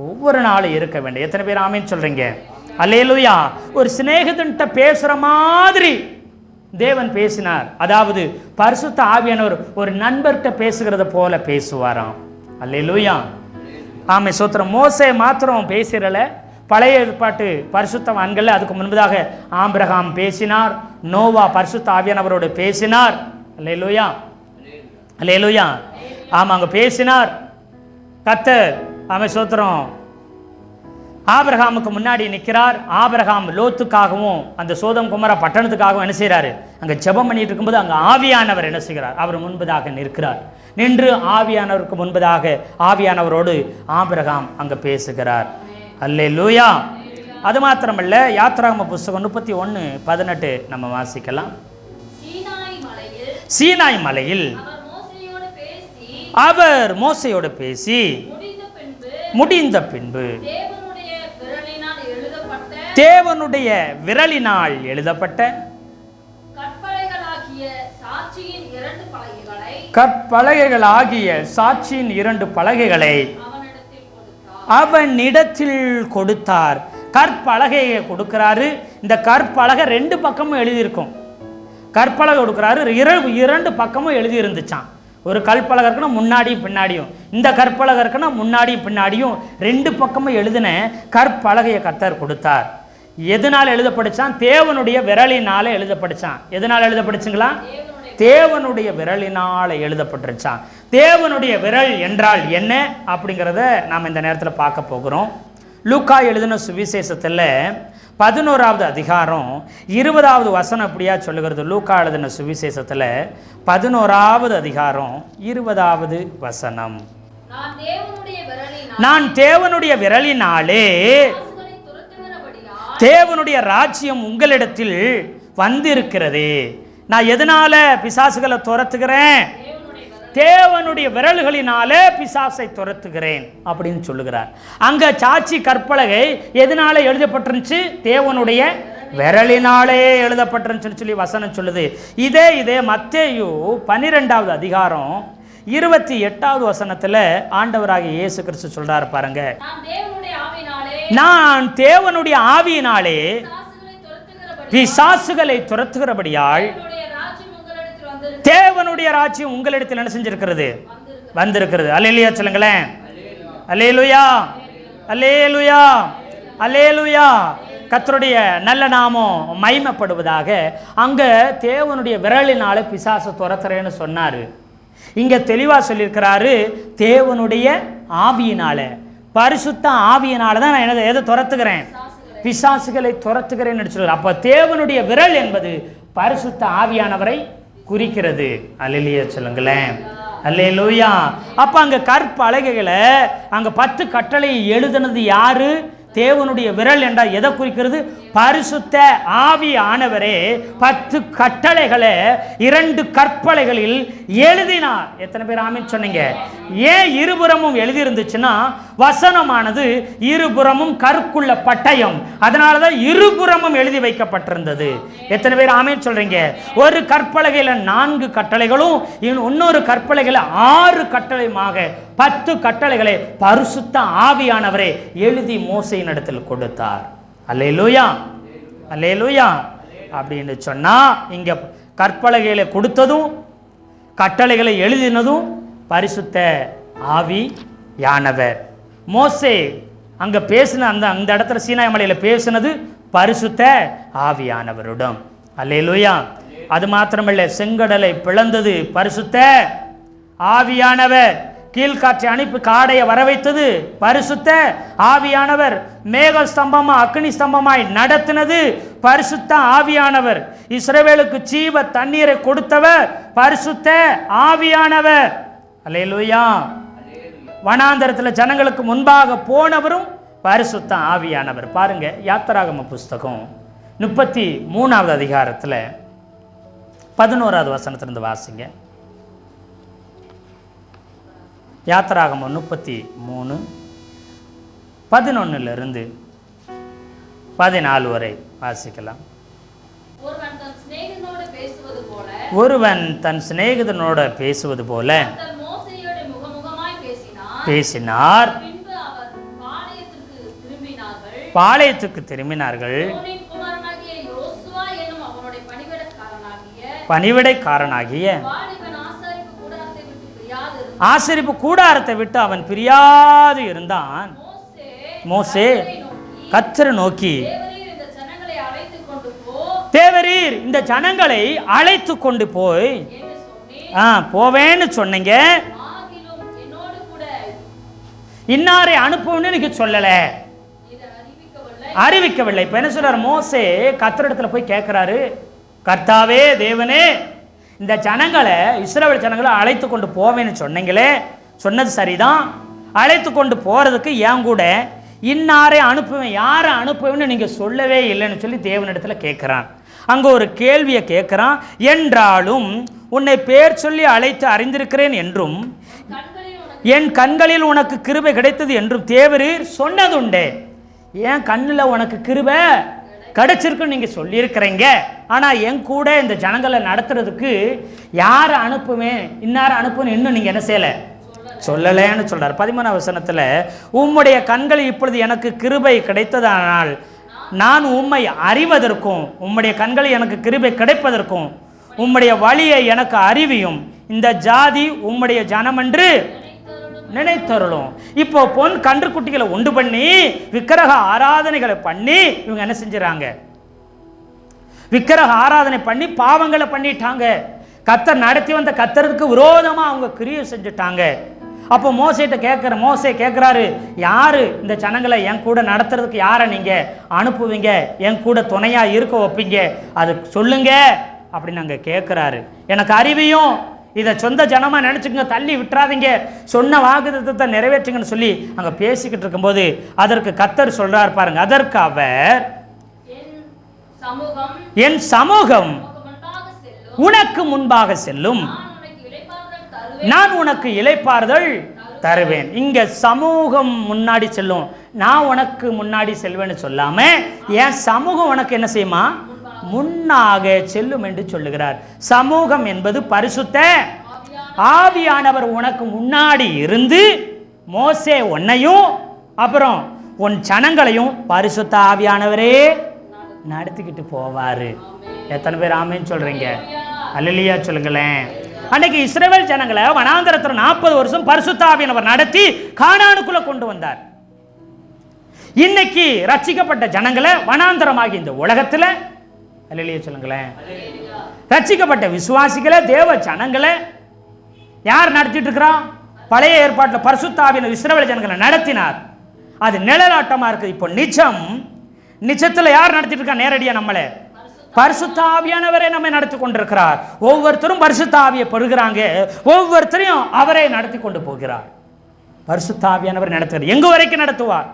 ஒவ்வொரு நாளும் இருக்க வேண்டும். எத்தனை பேர் ஆமென் சொல்றீங்க? அல்லேலூயா. ஒரு சிநேகிதன்ட்ட பேசுற மாதிரி தேவன் பேசினார். அதாவது பரிசுத்த ஆவியானவர் ஒரு நண்பர்கிட்ட பேசுகிறத போல பேசுவாராம். அல்லேலூயா. ஆமே சோத்திரம். மோசே மாத்திரம் பேசுறல, பழைய ஏற்பாட்டு பரிசுத்தவான்கள் அதுக்கு முன்பதாக ஆபிரகாம் பேசினார், நோவா பரிசுத்த ஆவியானவரோடு பேசினார். அல்லேலூயா, அல்லேலூயா. ஆமாங்க பேசினார் கர்த்தர். ஆமே சோத்திரம். ஆபிரகாமுக்கு முன்னாடி நிற்கிறார். ஆபிரகாம் லோத்துக்காகவும் அந்த சோதம் குமார பட்டணத்துக்காகவும் என்ன செய்கிறாரு? அங்கே ஜெபம் பண்ணிட்டு இருக்கும்போது அங்கே ஆவியானவர் என்ன செய்கிறார்? அவர் முன்பதாக நிற்கிறார். நின்று ஆவியானவருக்கு முன்பதாக ஆவியானவரோடு ஆபிரகாம் அங்கே பேசுகிறார். அல்லேலூயா. அது மாத்திரமல்ல, யாத்ராகம புஸ்தகம் 31:18 நம்ம வாசிக்கலாம். சீனாய் மலையில் அவர் மோசையோடு பேசி முடிந்த பின்பு தேவனுடைய விரலினால் எழுதப்பட்ட கற்பலகைகளாகிய சாட்சியின் 2 பலகைகளை அவனிடத்தில் கொடுத்தார். கற்பலகையை கொடுக்கிறாரு. இந்த கற்பலகை 2 பக்கமும் எழுதியிருக்கும். கற்பலகை கொடுக்கிறாரு, 2 பக்கமும் எழுதி இருந்துச்சான். ஒரு கற்பலகை இருக்குன்னா முன்னாடியும் பின்னாடியும், இந்த கற்பலகை இருக்குன்னா முன்னாடியும் பின்னாடியும் 2 பக்கமும் எழுதின கற்பலகையை கர்த்தர் கொடுத்தார். எதனால் எழுதப்படிச்சான்? தேவனுடைய விரலினால எழுதப்படிச்சான். எதனால் எழுதப்படிச்சுங்களா? தேவனுடைய விரலினால எழுதப்பட்டிருச்சான். தேவனுடைய விரல் என்றால் என்ன அப்படிங்கிறத நாம் இந்த நேரத்தில் பார்க்க போகிறோம். லூக்கா எழுதின சுவிசேஷத்தில் 11வது அதிகாரம் 20வது வசனம் அப்படியா சொல்லுகிறது. லூக்கா எழுதின சுவிசேஷத்தில் 11வது அதிகாரம் 20வது வசனம், நான் தேவனுடைய விரலினாலே தேவனுடைய ராஜ்யம் உங்களிடத்தில் வந்திருக்கிறதே. நான் எதனால பிசாசுகளை துரத்துகிறேன்? தேவனுடைய விரல்களினாலே பிசாசை துரத்துகிறேன் அப்படின்னு சொல்லுகிறார். அங்க சாட்சி கற்பலகை எதனால எழுதப்பட்டிருந்துச்சு? தேவனுடைய விரலினாலே எழுதப்பட்டிருந்துச்சுன்னு சொல்லி வசனம் சொல்லுது. இதே மத்தேயு 12வது அதிகாரம் 28வது வசனத்துல ஆண்டவராகிய இயேசு கிறிஸ்து சொல்றாரு பாருங்க, நான் தேவனுடைய ஆவியினாலே பிசாசுகளை துரத்துகிறபடியால் தேவனுடைய ராஜ்யம் உங்களிடத்தில் என்ன செஞ்சிருக்கிறது? வந்திருக்கிறது. அல்லேலூயா சொல்லுங்களேன். அல்லேலூயா, அல்லேலூயா, அல்லேலூயா. கர்த்தருடைய நல்ல நாமம் மகிமைப்படுவதாக. அங்க தேவனுடைய விரலினால பிசாசு துரத்துறேன்னு சொன்னாரு. இங்க தெளிவா சொல்லியிருக்கிறாரு, தேவனுடைய ஆவியினால, பரிசுத்த ஆவியினால தான் நான் எதை துரத்துகிறேன்? பிசாசுகளை துரத்துகிறேன்னு சொல்றாரு. அப்ப தேவனுடைய விரல் என்பது பரிசுத்த ஆவியானவரை குறிக்கிறது. அல்லேலூயா சொல்லுங்களேன். அல்லேலூயா. அப்ப அங்க கற்பலகைகளை அங்க 10 கட்டளை எழுதினது யாரு? தேவனுடைய விரல் என்றால் எதை குறிக்கிறது? பரிசுத்த ஆவியானவரே 10 கட்டளைகளை 2 கற்பலகைகளில் எழுதினார். எத்தனை பேர் ஆமென் சொன்னீங்க? ஏன் இருபுறமும் எழுதி இருந்துச்சுன்னா, வசனமானது இருபுறமும் கற்குள்ள பட்டயம், அதனாலதான் இருபுறமும் எழுதி வைக்கப்பட்டிருந்தது. எத்தனை பேர் ஆமென் சொல்றீங்க? ஒரு கற்பலகையில 4 கட்டளைகளும் இன்னொரு கற்பலகையில 6 கட்டளையுமாக 10 கட்டளைகளை பரிசுத்த ஆவியானவரே எழுதி மோசேயின் இடத்தில் கொடுத்தார். அல்லேலூயா, அல்லேலூயா. அப்படின்னு சொன்னா இங்க கற்பலகைகளை கொடுத்ததும் கட்டளைகளை எழுதினதும் பரிசுத்த ஆவியானவர். மோசே அங்க பேசின அந்த இடத்துல சீனாய் மலையில பேசினது பரிசுத்த ஆவியானவரிடம். அல்லேலூயா. அது மாத்திரமல்ல, செங்கடலை பிளந்தது பரிசுத்த ஆவியானவர். கீழ்காற்றை அனுப்பி காடையை வர வைத்தது பரிசுத்த ஆவியானவர். மேக ஸ்தம்பமா அக்னி ஸ்தம்பமாய் நடத்தினது பரிசுத்த ஆவியானவர். இஸ்ரவேலுக்கு ஜீவ தண்ணீரை கொடுத்தவர் பரிசுத்த ஆவியானவர். அல்லேலூயா. வனாந்தரத்தில் ஜனங்களுக்கு முன்பாக போனவரும் பரிசுத்த ஆவியானவர். பாருங்க, யாத்திராகம புஸ்தகம் 33வது அதிகாரத்தில் 11வது வசனத்திலிருந்து வாசிங்க. யாத்திராகமம் 33 11 14 வரை வாசிக்கலாம். ஒருவன் தன் சிநேகிதனோட பேசுவது போல பேசினார். பாளையத்துக்கு திரும்பினார்கள். பணிவிடைக்காரனாகிய ஆசரிப்பு கூடாரத்தை விட்டு அவன் பிரியாது இருந்தான். மோசே கர்த்தரை நோக்கி, தேவரீர் இந்த ஜனங்களை அழைத்து கொண்டு போய் போவேன்னு சொன்னீங்க, இன்னாரை அனுப்புன்னு நீங்க சொல்லல, அறிவிக்கவில்லை. இப்ப என்ன சொல்றாரு? மோசே கர்த்தரிடத்துல போய் கேட்கிறாரு, கர்த்தாவே தேவனே, இந்த ஜனங்களை, இஸ்ரவேல் ஜனங்களை அழைத்து கொண்டு போவேன்னு சொன்னீங்களே, சொன்னது சரிதான். அழைத்து கொண்டு போறதுக்கு என் கூட இன்னாரை அனுப்புவேன், யாரை அனுப்புவேன்னு நீங்க சொல்லவே இல்லைன்னு சொல்லி தேவனிடத்துல கேட்கிறான். அங்க ஒரு கேள்வியை கேட்கிறான். என்றாலும் உன்னை பேர் சொல்லி அழைத்து அறிந்திருக்கிறேன் என்றும் என் கண்களில் உனக்கு கிருபை கிடைத்தது என்றும் தேவரீர் சொன்னதுண்டே. என் கண்ணில் உனக்கு கிருபை கிடைச்சிருக்குன்னு நீங்க சொல்லியிருக்கிறீங்க, ஆனா என் கூட இந்த ஜனங்களை நடத்துறதுக்கு யாரை அனுப்புவேன், இன்னாரை அனுப்புவேன் இன்னும் நீங்க என்ன செய்யல, சொல்லலைன்னு சொல்றாரு. 13வது வசனத்துல, உம்முடைய கண்களில் இப்பொழுது எனக்கு கிருபை கிடைத்ததானால் நான் உம்மை அறிவதற்கும் உம்முடைய கண்களில் எனக்கு கிருபை கிடைப்பதற்கும் உம்முடைய வழியை எனக்கு அறிவியும், இந்த ஜாதி உம்முடைய ஜனம் என்று நினைத்தருளும். இப்போ பொன் கன்றுக்குட்டிகளை உண்டு பண்ணி விக்கிரக ஆராதனைகளை பண்ணி இவங்க என்ன செஞ்சுறாங்க? விக்கிரக ஆராதனை பண்ணி பாவங்களை பண்ணிட்டாங்க. கர்த்தர் நடத்தி வந்த கர்த்தருக்கு விரோதமா அவங்க கிரியை செஞ்சுட்டாங்க. அப்போ மோசே கேட்கிறாரு, யாரு இந்த ஜனங்களை என் கூட நடத்துறதுக்கு யாரை நீங்க அனுப்புவீங்க, என் கூட துணையா இருக்க வைப்பீங்க, அது சொல்லுங்க அப்படின்னு அங்க கேட்கிறாரு. எனக்கு அறிவியும், இதை சொந்த ஜனமா நினைச்சுங்க, தள்ளி விட்டுறாதீங்க, சொன்ன வாக்குத்தத்தத்தை நிறைவேற்றுங்கன்னு சொல்லி அங்க பேசிக்கிட்டு இருக்கும்போது அதற்கு கர்த்தர் சொல்றார் பாருங்க. அதற்கு அவர், என் சமூகம் உனக்கு முன்பாக செல்லும், நான் உனக்கு இளைப்பாறுதல் தருவேன். இங்க சமூகம் முன்னாடி செல்லும், நான் உனக்கு முன்னாடி செல்வேன்னு சொல்லாம என் சமூகம் உனக்கு என்ன செய்யுமா, முன்னாக செல்லும் என்று சொல்லுகிறார். சமூகம் என்பது பரிசுத்த ஆவியானவர் உனக்கு முன்னாடி இருந்து மோசே உன்னையும் அப்புறம் உன் ஜனங்களையும் பரிசுத்த ஆவியானவரே நடத்திக்கிட்டு போவாரு. எத்தனை பேர் ஆமேன்னு சொல்றீங்க? அல்லேலூயா சொல்லுங்களேன். அன்னைக்கு இஸ்ரவேல் ஜனங்களை வனாந்தரத்தில் 40 வருஷம் பரிசுத்த ஆவியானவர் நடத்தி கானானுக்குள்ள கொண்டு வந்தார். இன்னைக்கு ரட்சிக்கப்பட்ட ஜனங்களை வனாந்தரமாகி இந்த உலகத்தில், அல்லேலூயா சொல்லுங்களேன், ரட்சிக்கப்பட்ட விசுவாசிகளை தேவ ஜனங்களை யார் நடத்திட்டு இருக்கிறான்? பழைய ஏற்பாட்டில் பரிசுத்த ஆவியானவர் இஸ்ரவேல் ஜனங்களை நடத்தினார். அது நிழலாட்டமா இருக்கு. இப்போ நிஜத்துல யார் நடத்திட்டு இருக்கா? நேரடியா நம்மளே பரிசுத்த ஆவியானவரே நம்மை நடத்தி கொண்டிருக்கிறார். ஒவ்வொருத்தரும் பரிசுத்த ஆவியை பெறுகிறாங்க. ஒவ்வொருத்தரையும் அவரே நடத்தி கொண்டு போகிறார். பரிசுத்த ஆவியானவர் நடத்துகிறார். எங்க வரைக்கும் நடத்துவார்?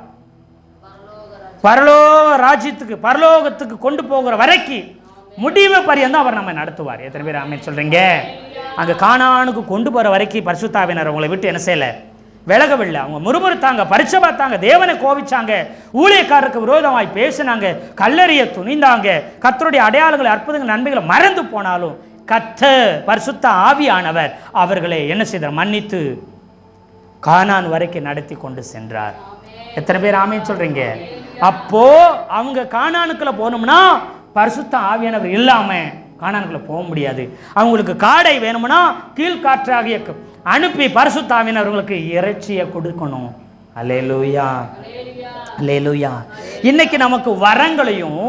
பரலோக ராஜ்யத்துக்கு, பரலோகத்துக்கு கொண்டு போகிற வரைக்கும், முடிவு பரியந்தம் அவர் நம்ம நடத்துவார். எத்தனை பேர் ஆமென் சொல்றீங்க? அங்க கானானுக்கு கொண்டு போற வரைக்கும் பரிசுத்த ஆவியானவர் உங்களை விட்டு என்ன செய்யல? விலகவில்லை. அவங்க முறுமுறுத்தாங்க, பரிச்சை பார்த்தாங்க, தேவனை கோபிச்சாங்க, ஊழியக்காரருக்கு விரோதமாய் பேசினாங்க, கல்லறிய துணிந்தாங்க, கர்த்தருடைய அடையாளங்களை, அற்புதங்கள், நன்மைகளை மறந்து போனாலும் கர்த்தர் பரிசுத்த ஆவியானவர் அவர்களை என்ன செய்தார்? மன்னித்து கானான் வரைக்கும் நடத்தி கொண்டு சென்றார். எத்தனை பேர் ஆமென் சொல்றீங்க? அப்போ அவங்க கானானுக்குள்ள போனோம்னா பரிசுத்த ஆவியானவர் இல்லாம கானானுக்குள்ள போக முடியாது. அவங்களுக்கு காடை வேணும்னா கீழ்காற்றாகிய அனுப்பி பரிசுத்த ஆவியானவர்களுக்கு இறைச்சியை கொடுக்கணும். அல்லேலூயா, அல்லேலூயா. இன்னைக்கு நமக்கு வரங்களையும்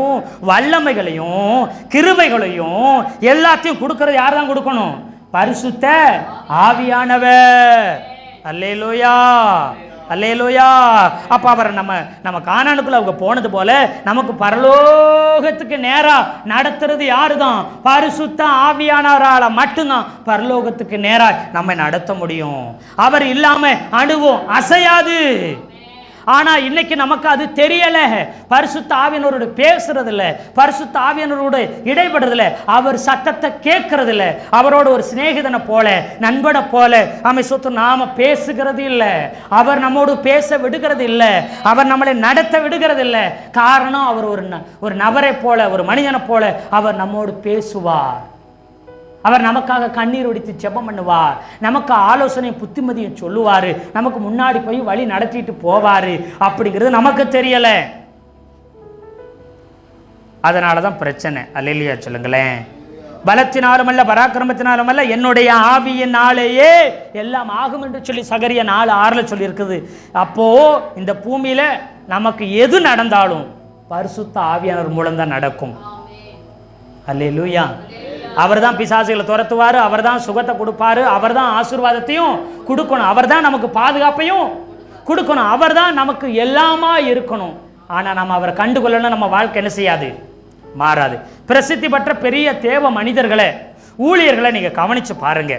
வல்லமைகளையும் கிருபைகளையும் எல்லாத்தையும் கொடுக்கறது யார் தான் கொடுக்கணும்? பரிசுத்த ஆவியானவர். அல்லேலூயா, அல்லேலூயா. அப்ப அவர் நம்ம கானானுக்குள்ள அவங்க போனது போல நமக்கு பரலோகத்துக்கு நேரா நடத்துறது யாருதான்? பரிசுத்த ஆவியானவரால மட்டும்தான் பரலோகத்துக்கு நேரா நம்ம நடத்த முடியும். அவர் இல்லாம அணுவும் அசையாது. ஆனா இன்னைக்கு நமக்கு அது தெரியல. பரிசுத்த ஆவியானவரோடு பேசுறது இல்ல, பரிசுத்த ஆவியானவரோடு இடைபடுறதில்ல, அவர் சத்தத்தை கேட்கறது இல்ல, அவரோட ஒரு சிநேகிதனை போல, நண்பனை போல நாம பேசுகிறது இல்ல, அவர் நம்மோடு பேச விடுகிறது இல்ல, அவர் நம்மளை நடத்த விடுகிறது இல்ல. காரணம், அவர் ஒரு நபரை போல, ஒரு மனிதனை போல அவர் நம்மோடு பேசுவார். அவர் நமக்காக கண்ணீர் ஒடித்து ஜெபம் பண்ணுவார், நமக்கு ஆலோசனை புத்திமதியும் சொல்லுவார், நமக்கு முன்னாடி போய் வழி நடத்திட்டு போவார். அப்படிங்கிறது நமக்கு தெரியல. அதனாலதான் பிரச்சனை. அல்லேலூயா சொல்லுங்களேன். பலத்தினாலும் அல்ல, பராக்கிரமத்தினாலும் அல்ல, என்னுடைய ஆவியினாலேயே எல்லாம் ஆகும் என்று சொல்லி சகரியா 4:6 சொல்லி இருக்குது. அப்போ இந்த பூமியில நமக்கு எது நடந்தாலும் பரிசுத்த ஆவியானவர் மூலம் தான் நடக்கும். அல்லேலூயா. அவர் தான் பிசாசுகளை துரத்துவார், அவர் தான் சுகத்தை கொடுப்பாரு, அவர் தான் ஆசீர்வாதத்தையும் கொடுக்கணும், அவர் தான் நமக்கு பாதுகாப்பையும் கொடுக்கணும், அவர் தான் நமக்கு எல்லாமா இருக்கணும். ஆனால் நம்ம அவரை கண்டுகொள்ளணும், நம்ம வாழ்க்கை என்ன செய்யாது? மாறாது. பிரசித்தி பெற்ற பெரிய தேவ மனிதர்களை, ஊழியர்களை நீங்கள் கவனித்து பாருங்க.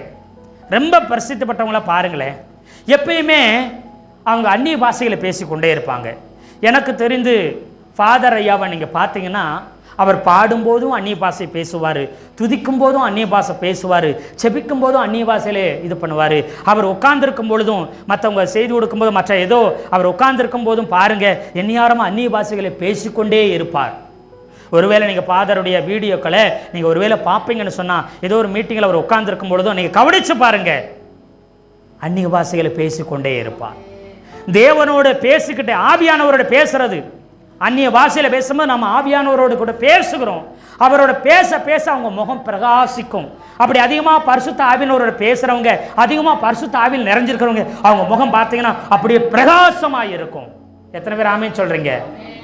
ரொம்ப பிரசித்தி பெற்றவங்கள பாருங்களேன். எப்பயுமே அவங்க அந்நிய பாஷைகளை பேசிக்கொண்டே இருப்பாங்க. எனக்கு தெரிந்து ஃபாதர் ஐயாவை நீங்கள் பார்த்தீங்கன்னா அவர் பாடும்போதும் அந்நிய பாஷை பேசுவார், துதிக்கும் போதும் அந்நிய பாஷை பேசுவார், செபிக்கும் போதும் அந்நிய பாஷையிலே இது பண்ணுவார். அவர் உட்கார்ந்துருக்கும் பொழுதும், மற்றவங்க செய்து கொடுக்கும்போது, மற்ற ஏதோ அவர் உட்கார்ந்துருக்கும் போதும் பாருங்க, எந்நேரமாக அந்நிய பாஷைகளை பேசிக்கொண்டே இருப்பார். ஒருவேளை நீங்கள் ஃபாதருடைய வீடியோக்களை நீங்கள் ஒருவேளை பார்ப்பீங்கன்னு சொன்னால், ஏதோ ஒரு மீட்டிங்கில் அவர் உட்கார்ந்துருக்கும் பொழுதும் நீங்கள் கவனித்து பாருங்க, அந்நிய பாஷைகளை பேசிக்கொண்டே இருப்பார். தேவனோட பேசிக்கிட்டே, ஆவியானவரோட பேசுறது, அந்நிய பாஷையில் பேசும்போது நம்ம ஆவியானவரோடு கூட பேசுகிறோம். அவரோட பேச பேச அவங்க முகம் பிரகாசிக்கும். அப்படி அதிகமாக பரிசுத்த ஆவியானவரோட பேசுகிறவங்க, அதிகமாக பரிசுத்த ஆவியில் நிறைஞ்சிருக்கிறவங்க, அவங்க முகம் பார்த்தீங்கன்னா அப்படியே பிரகாசமாக இருக்கும். எத்தனை பேர் ஆமேன்னு சொல்கிறீங்க?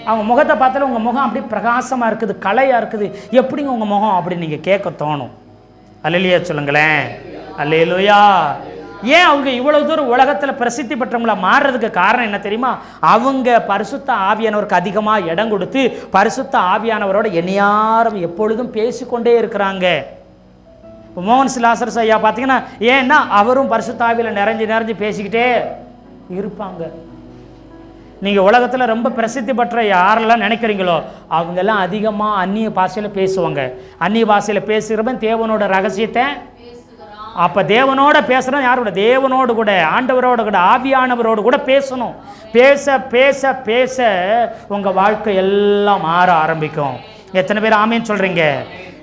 அவங்க முகத்தை பார்த்தாலும் உங்கள் முகம் அப்படியே பிரகாசமாக இருக்குது, கலையாக இருக்குது. எப்படிங்க உங்கள் முகம் அப்படின்னு நீங்கள் கேட்க தோணும். அல்லேலூயா சொல்லுங்களேன். அல்லேலூயா. ஏன் அவங்க இவ்வளவு தூரம் உலகத்தில் பிரசித்தி பெற்றவங்கள மாறுறதுக்கு காரணம் என்ன தெரியுமா? அவங்க பரிசுத்த ஆவியானவருக்கு அதிகமாக இடம் கொடுத்து பரிசுத்த ஆவியானவரோட எந்நேரம் எப்பொழுதும் பேசிக்கொண்டே இருக்கிறாங்க. இப்போ மோகன் லாசரஸ் ஐயா பார்த்தீங்கன்னா, ஏன்னா அவரும் பரிசுத்த ஆவியில் நிறைஞ்சு பேசிக்கிட்டே இருப்பாங்க. நீங்கள் உலகத்தில் ரொம்ப பிரசித்தி பெற்ற யாரெல்லாம் நினைக்கிறீங்களோ அவங்கெல்லாம் அதிகமாக அந்நிய பாஷையில் பேசுவாங்க. அந்நிய பாஷையில் பேசுகிறவன் தேவனோட ரகசியத்தை, அப்போ தேவனோட பேசுகிறோம், யாரோட? தேவனோடு கூட, ஆண்டவரோடு கூட, ஆவியானவரோடு கூட பேசணும். பேச பேச பேச உங்கள் வாழ்க்கை எல்லாம் மாற ஆரம்பிக்கும். எத்தனை பேர் ஆமேன்னு சொல்கிறீங்க?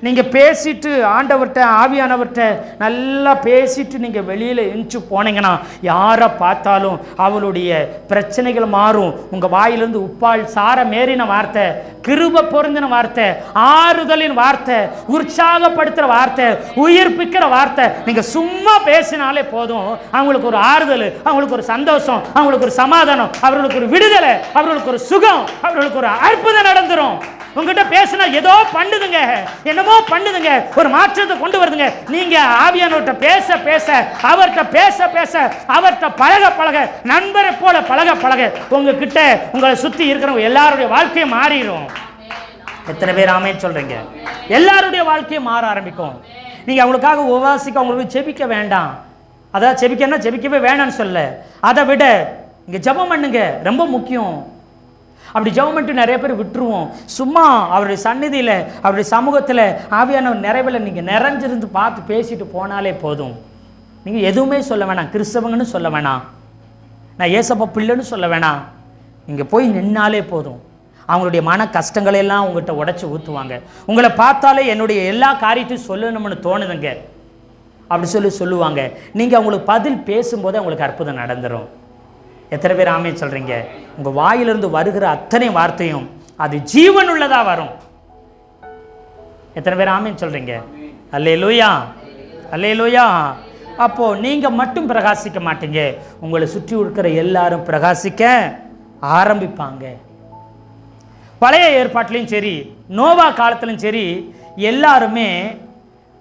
நீங்கள் பேசிட்டு ஆண்டவர்கிட்ட ஆவியானவர்கிட்ட நல்லா பேசிட்டு நீங்கள் வெளியில் எஞ்சி போனீங்கன்னா யாரை பார்த்தாலும் அவளுடைய பிரச்சனைகள் மாறும். உங்கள் வாயிலிருந்து உப்பால் சார மேறின வார்த்தை, கிருபை பொருந்தின வார்த்தை, ஆறுதலின் வார்த்தை, உற்சாகப்படுத்துகிற வார்த்தை, உயிர்ப்பிக்கிற வார்த்தை நீங்கள் சும்மா பேசினாலே போதும். அவங்களுக்கு ஒரு ஆறுதல், அவங்களுக்கு ஒரு சந்தோஷம், அவங்களுக்கு ஒரு சமாதானம், அவர்களுக்கு ஒரு விடுதலை, அவர்களுக்கு ஒரு சுகம், அவர்களுக்கு ஒரு அற்புதம் நடந்துரும். உங்ககிட்ட பேசினா ஏதோ பண்ணுதுங்க, என்னமோ பண்ணுதுங்க, ஒரு மாற்றத்தை கொண்டு வருதுங்க. நீங்க ஆவியானவர்கிட்ட பேச பேச, அவர்கிட்ட பேச பேச, அவர்கிட்ட பழக பழக, நண்பரை போல பழக பழக, உங்ககிட்ட உங்களை சுத்தி இருக்கிறவங்க எல்லாருடைய வாழ்க்கையும் மாறிடும். எத்தனை பேர் ஆமென் சொல்றீங்க? எல்லாருடைய வாழ்க்கையும் மாற ஆரம்பிக்கும். நீங்க அவங்களுக்காக உபவாசிக்க, அவங்களுக்கு செபிக்க வேண்டாம். அதாவது செபிக்கன்னா செபிக்கவே வேணான்னு சொல்ல, அதை விட இங்க ஜெபம் பண்ணுங்க, ரொம்ப முக்கியம். அப்படி ஜெபம் பண்ணிட்டு நிறைய பேர் விட்டுருவோம். சும்மா அவருடைய சந்நிதியில், அவருடைய சமூகத்தில் ஆவியானவர் நிறைவில் நீங்கள் நிறைஞ்சிருந்து பார்த்து பேசிட்டு போனாலே போதும். நீங்கள் எதுவுமே சொல்ல வேணாம், கிறிஸ்தவங்கன்னு சொல்ல வேணாம், நான் ஏசப்பா பிள்ளைன்னு சொல்ல வேணாம். நீங்கள் போய் நின்னாலே போதும். அவங்களுடைய மன கஷ்டங்களெல்லாம் உங்கள்கிட்ட உடச்சி ஊற்றுவாங்க. உங்களை பார்த்தாலே என்னுடைய எல்லா காரியத்தையும் சொல்லணும்னு தோணுதுங்க அப்படி சொல்லுவாங்க. நீங்கள் அவங்களுக்கு பதில் பேசும்போது அவங்களுக்கு அற்புதம் நடந்துடும். எத்தனை பேர் ஆமென் சொல்றீங்க? உங்க வாயிலிருந்து வருகிற அத்தனை வார்த்தையும் அது ஜீவன் உள்ளதா வரும். எத்தனை பேர் ஆமென் சொல்றீங்க? அல்லேலூயா, அல்லேலூயா. அப்போ நீங்க மட்டும் பிரகாசிக்க மாட்டீங்க, உங்களை சுற்றி இருக்கிற எல்லாரும் பிரகாசிக்க ஆரம்பிப்பாங்க. பழைய ஏற்பாட்டிலையும் சரி, நோவா காலத்திலும் சரி, எல்லாருமே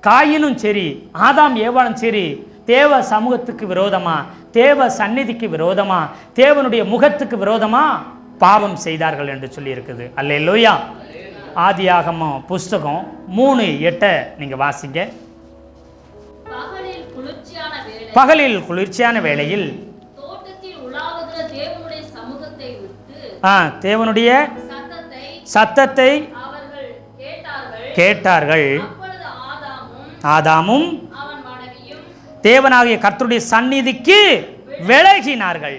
காயினும் சரி, ஆதாம் ஏவாளும் சரி, தேவ சமூகத்துக்கு விரோதமா, தேவ சந்நிதிக்கு விரோதமா, தேவனுடைய முகத்துக்கு விரோதமா பாவம் செய்தார்கள் என்று சொல்லி இருக்குது. அல்லேலூயா. ஆதியாகமம் புஸ்தகம் 3:8 நீங்க வாசிங்க. பகலில் குளிர்ச்சியான வேளையில் தேவனுடைய சத்தத்தை கேட்டார்கள். ஆதாமும் தேவனாகிய கர்த்தருடைய சந்நிதிக்கு விலகினார்கள்.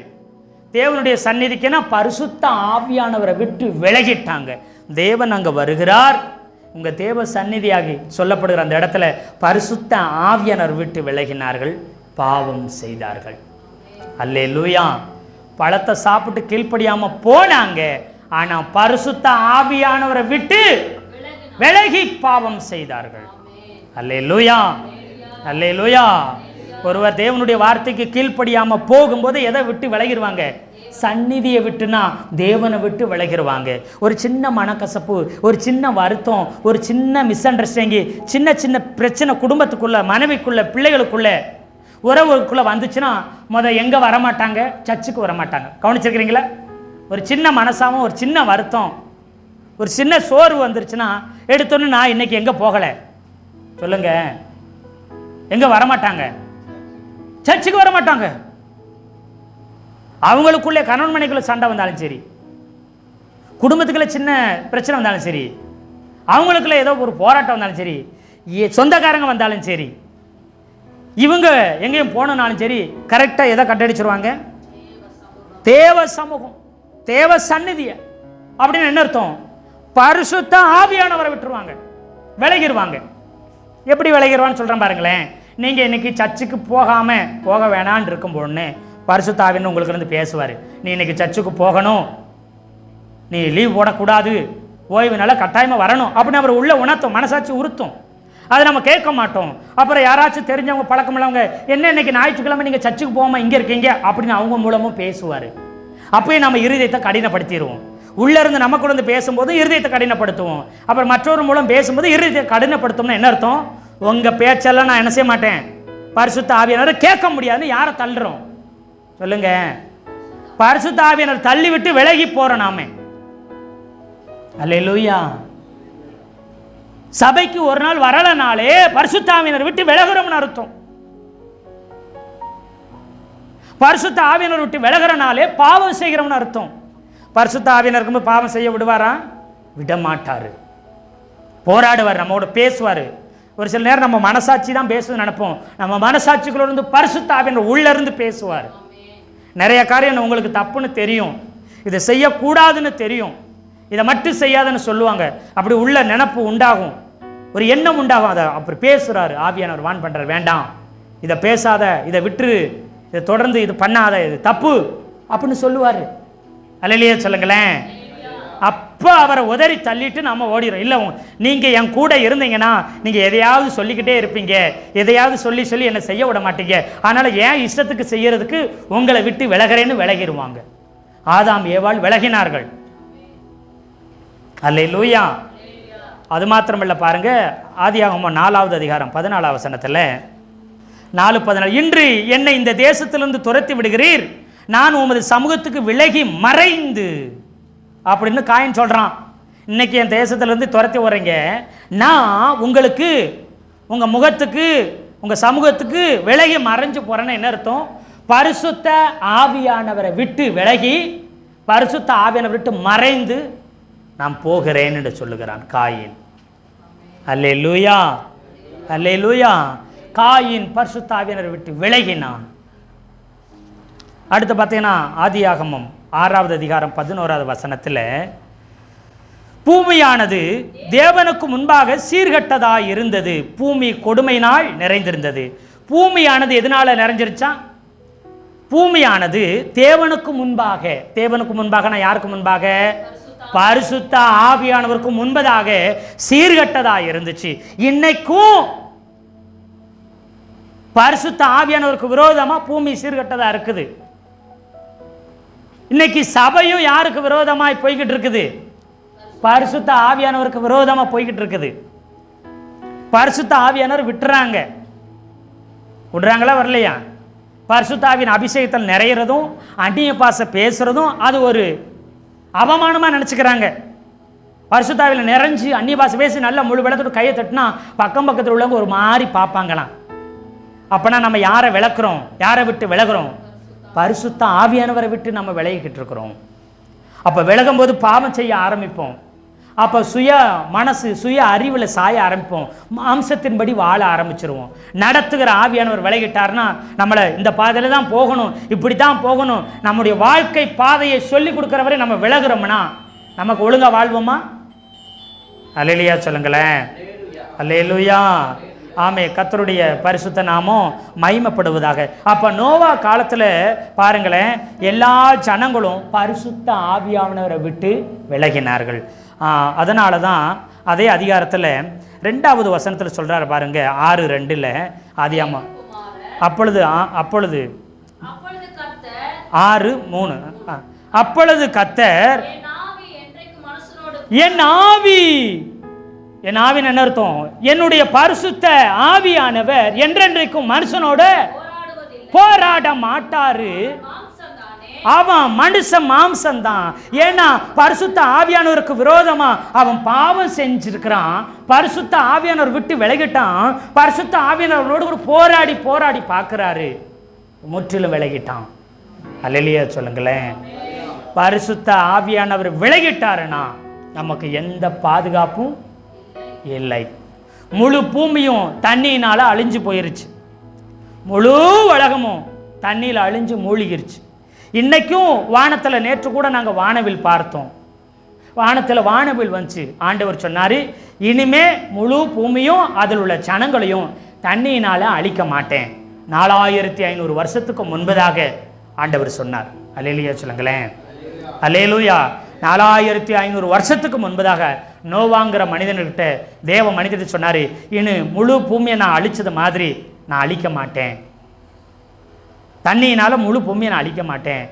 தேவனுடைய சந்நிதிக்குன்னா பரிசுத்த ஆவியானவரை விட்டு விலகிட்டாங்க. தேவன் அங்கே வருகிறார். உங்க தேவ சந்நிதியாகி சொல்லப்படுகிற அந்த இடத்துல பரிசுத்த ஆவியானவர் விட்டு விலகினார்கள், பாவம் செய்தார்கள். அல்லேலூயா. பழத்தை சாப்பிட்டு கீழ்ப்படியாம போனாங்க, ஆனா பரிசுத்த ஆவியானவரை விட்டு விலகி பாவம் செய்தார்கள். அல்லேலூயா, அல்லேலூயா. ஒருவர் தேவனுடைய வார்த்தைக்கு கீழ்ப்படியாம போகும்போது எதை விட்டு விலகிடுவாங்க? சந்நிதியை விட்டுனா தேவனை விட்டு விலகிடுவாங்க. ஒரு சின்ன மனக்கசப்பு, ஒரு சின்ன வருத்தம், ஒரு சின்ன மிஸ் அண்டர்ஸ்டாண்டிங், சின்ன சின்ன பிரச்சனை குடும்பத்துக்குள்ள, மனைவிக்குள்ள, பிள்ளைகளுக்குள்ள, உறவுக்குள்ள வந்துச்சுன்னா எங்க வரமாட்டாங்க? சர்ச்சுக்கு வரமாட்டாங்க. கவனிச்சிருக்கிறீங்களா? ஒரு சின்ன மனசாவும், ஒரு சின்ன வருத்தம், ஒரு சின்ன சோர்வு வந்துருச்சுன்னா எடுத்தோன்னு நான் இன்னைக்கு எங்க போகல சொல்லுங்க, எங்க வரமாட்டாங்க? சர்ச்சுக்கு வரமாட்டாங்க. அவங்களுக்குள்ளே கணவன் மனைக்குள்ள சண்டை வந்தாலும் சரி, குடும்பத்துக்குள்ள சின்ன பிரச்சனை வந்தாலும் சரி, அவங்களுக்குள்ள ஏதோ ஒரு போராட்டம் வந்தாலும் சரி, சொந்தக்காரங்க வந்தாலும் சரி, இவங்க எங்கேயும் போனாலும் சரி, கரெக்டாக எதை கட்டடிச்சிருவாங்க? தேவ சமூகம், தேவ சந்நிதிய. அப்படின்னு என்ன அர்த்தம்? பரிசுத்த ஆவியானவரை விட்டுருவாங்க, விலகிடுவாங்க. எப்படி விலகிடுவான்னு சொல்கிறேன் பாருங்களேன். நீங்கள் இன்னைக்கு சர்ச்சுக்கு போக வேணான்னு இருக்கும் பொண்ணு பரிசுத்த ஆவின்னு உங்களுக்கு இருந்து பேசுவார். நீ இன்னைக்கு சர்ச்சுக்கு போகணும், நீ லீவ் போடக்கூடாது, ஓய்வுனால கட்டாயமாக வரணும் அப்படின்னு அவர் உள்ள உணர்த்தும், மனசாட்சி உறுத்தும். அதை நம்ம கேட்க மாட்டோம். அப்புறம் யாராச்சும் தெரிஞ்சவங்க, பழக்கம் உள்ளவங்க, என்ன இன்னைக்கு ஞாயிற்றுக்கிழமை நீங்கள் சர்ச்சுக்கு போகாமல் இங்கே இருக்கீங்க அப்படின்னு அவங்க மூலமும் பேசுவார். அப்பயும் நம்ம இருதயத்தை கடினப்படுத்திடுவோம். உள்ளேருந்து நமக்கு வந்து பேசும்போது இருதயத்தை கடினப்படுத்துவோம். அப்புறம் மற்றொரு மூலம் பேசும்போது இருதயத்தை கடினப்படுத்தோம்னா என்ன அர்த்தம்? உங்கள் பேச்செல்லாம் நான் என்ன செய்ய மாட்டேன், பரிசுத்த ஆவியானவர் கேட்க முடியாதுன்னு யாரை தள்ளுறோம் சொல்லுங்க? பரிசுத்த ஆவியானவர் தள்ளி விட்டு விலகி போறோம் நாம. அல்லேலூயா. சபைக்கு ஒரு நாள் வரலனாலே பரிசுத்த ஆவியானவர் விட்டு விலகுறோம்னு அர்த்தம். பரிசுத்த ஆவியானவர் விட்டு விலகுறனாலே பாவம் செய்கிறோம்னு அர்த்தம். பரிசுத்த ஆவியானவர் இருக்கும்போது பாவம் செய்ய விடுவாரா? விட மாட்டாரு. போராடுவார், நம்மோட பேசுவார். ஒரு சில நேரம் நம்ம மனசாட்சி தான் பேசுவது நினைப்போம். நம்ம மனசாட்சிக்குள்ள இருந்து பரிசுத்த ஆவியானவர் உள்ள இருந்து பேசுவார். நிறைய காரியம் உங்களுக்கு தப்புன்னு தெரியும், இதை செய்யக்கூடாதுன்னு தெரியும், இதை மட்டும் செய்யாதுன்னு சொல்லுவாங்க. அப்படி உள்ள நினப்பு உண்டாகும். ஒரு எண்ணம் உண்டாகும். அதை அப்புறம் பேசுகிறாரு, ஆவியானவர் வான் பண்ணுறார், வேண்டாம் இதை பேசாத, இதை விட்டுரு, இதை தொடர்ந்து இது பண்ணாத, இது தப்பு அப்படின்னு சொல்லுவார். அல்லையே சொல்லுங்களேன். அப்போ அவரை உதறி தள்ளிட்டு நம்ம ஓடிடும். இல்லை, நீங்கள் என் கூட இருந்தீங்கன்னா நீங்கள் எதையாவது சொல்லிக்கிட்டே இருப்பீங்க, எதையாவது சொல்லி சொல்லி என்னை செய்ய விட மாட்டீங்க, அதனால் ஏன் இஷ்டத்துக்கு செய்யறதுக்கு உங்களை விட்டு விலகிறேன்னு விலகிடுவாங்க. ஆதாம் ஏவாள் விலகினார்கள். அல்லேலூயா. அது மாத்திரமல்ல, பாருங்க, ஆதியாகமம் 4வது அதிகாரம் 14வது வசனத்தில் 4:14, இன்று என்னை இந்த தேசத்திலிருந்து துரத்தி விடுகிறீர், நான் உமது சமூகத்துக்கு விலகி மறைந்து அப்படின்னு காயின் சொல்றான். இன்னைக்கு என் தேசத்திலிருந்து துரத்தி வர்றீங்க, நான் உங்களுக்கு உங்க முகத்துக்கு உங்க சமூகத்துக்கு விலகி மறைஞ்சு போறேன்னு என்ன அர்த்தம்? பரிசுத்த ஆவியானவரை விட்டு விலகி, பரிசுத்த ஆவியானவரை விட்டு மறைந்து நான் போகிறேன் என்று சொல்லுகிறான் காயின். அல்லேலூயா, அல்லேலூயா. காயின் பரிசுத்த ஆவியானவரை விட்டு விலகினான். அடுத்து பார்த்தீங்கன்னா ஆதியாகமம் 6வது அதிகாரம் 11வது வசனத்தில், பூமியானது தேவனுக்கு முன்பாக சீர்கட்டதாய் இருந்தது, பூமி கொடுமையினால் நிறைந்திருந்தது. பூமியானது எதனால நிறைஞ்சிருச்சா? பூமியானது தேவனுக்கு முன்பாக, தேவனுக்கு முன்பாக யாருக்கு முன்பாக? பரிசுத்த ஆவியானவருக்கு முன்பதாக சீர்கட்டதாய் இருந்துச்சு. இன்னைக்கும் பரிசுத்த ஆவியானவருக்கு விரோதமா பூமி சீர்கட்டதா இருக்குது. இன்னைக்கு சபையும் யாருக்கு விரோதமாய் போய்கிட்டு இருக்குது? பரிசுத்த ஆவியானவருக்கு விரோதமா போய்கிட்டு இருக்குது. பரிசுத்த ஆவியானவர் விடுறாங்களா வரலையா? பரிசுத்த ஆவியின் அபிஷேகத்தில் நிறையிறதும் அந்நிய பாஷை பேசுறதும் அது ஒரு அவமானமா நினைச்சுக்கிறாங்க. பரிசுத்த ஆவியில் நிறைஞ்சு அந்நிய பாஷை பேசி நல்ல முழு விளக்கத்தோட கையை தட்டினா பக்கம் பக்கத்தில் உள்ளவங்க ஒரு மாதிரி பார்ப்பாங்களாம். அப்பனா நம்ம யாரை விளக்குறோம்? யாரை விட்டு விலகுறோம்? பரிசுத்த ஆவியானவரை விட்டு நம்ம விலகிக்கிட்டு இருக்கிறோம். அப்போ விலகும் போது பாவம் செய்ய ஆரம்பிப்போம். அப்போ சுய அறிவில் சாய ஆரம்பிப்போம். மாம்சத்தின்படி வாழ ஆரம்பிச்சிருவோம். நடத்துகிற ஆவியானவர் விலகிட்டார்னா நம்மளை இந்த பாதையில் தான் போகணும், இப்படி தான் போகணும், நம்முடைய வாழ்க்கை பாதையை சொல்லி கொடுக்குறவரை நம்ம விலகுறோம்னா நமக்கு ஒழுங்காக வாழ்வோமா? அல்லேலூயா சொல்லுங்களேன். அல்லேலூயா. ஆமே, கர்த்தருடைய பரிசுத்த நாமம் மகிமைப்படுவதாக. அப்போ நோவா காலத்தில் பாருங்களேன், எல்லா ஜனங்களும் பரிசுத்த ஆவியானவரை விட்டு விலகினார்கள். அதனால தான் அதே அதிகாரத்தில் 2வது வசனத்தில் சொல்கிறார் பாருங்க, 6:2 ஆதியாகமம். அப்பொழுது 6:3, அப்பொழுது கர்த்தர் என் ஆவி, என் ஆவின் என்ன அர்த்தம்? என்னுடைய பரிசுத்த ஆவியானவர் என்றென்றைக்கும் மனுஷனோட போராட மாட்டாரு, அவன் மனுஷன் மாம்சம்தான். ஏன்னா பரிசுத்த ஆவியானவருக்கு விரோதமா அவன் பாவம் செஞ்சிருக்கிறான், பரிசுத்த ஆவியானவர் விட்டு விலகிட்டான், பரிசுத்த ஆவியானவரோடு ஒரு போராடி போராடி பார்க்கிறாரு, முற்றிலும் விலகிட்டான். அல்லேலூயா சொல்லுங்களேன். பரிசுத்த ஆவியானவர் விலகிட்டாருன்னா நமக்கு எந்த பாதுகாப்பும் இல்லை. முழு பூமியும் தண்ணியினால அழிஞ்சு போயிருச்சு, முழு உலகமும் தண்ணியில் அழிஞ்சு மூழ்கிருச்சு. இன்னைக்கும் வானத்தில், நேற்று கூட நாங்கள் வானவில் பார்த்தோம், வானத்தில் வானவில் வந்துச்சு. ஆண்டவர் சொன்னார், இனிமே முழு பூமியும் அதில் உள்ள ஜனங்களையும் தண்ணியினால அழிக்க மாட்டேன். 4500 வருஷத்துக்கு முன்பதாக ஆண்டவர் சொன்னார். அல்லேலூயா சொல்லுங்களேன். அல்லேலூயா. 4500 வருஷத்துக்கு முன்பதாக நோவாங்கிற மனிதன்கிட்ட தேவ மனிதர்கிட்ட சொன்னார், இன்னும் முழு பூமியை நான் அழிச்சது மாதிரி நான் அழிக்க மாட்டேன், தண்ணியினால முழு பூமியை நான் அழிக்க மாட்டேன்.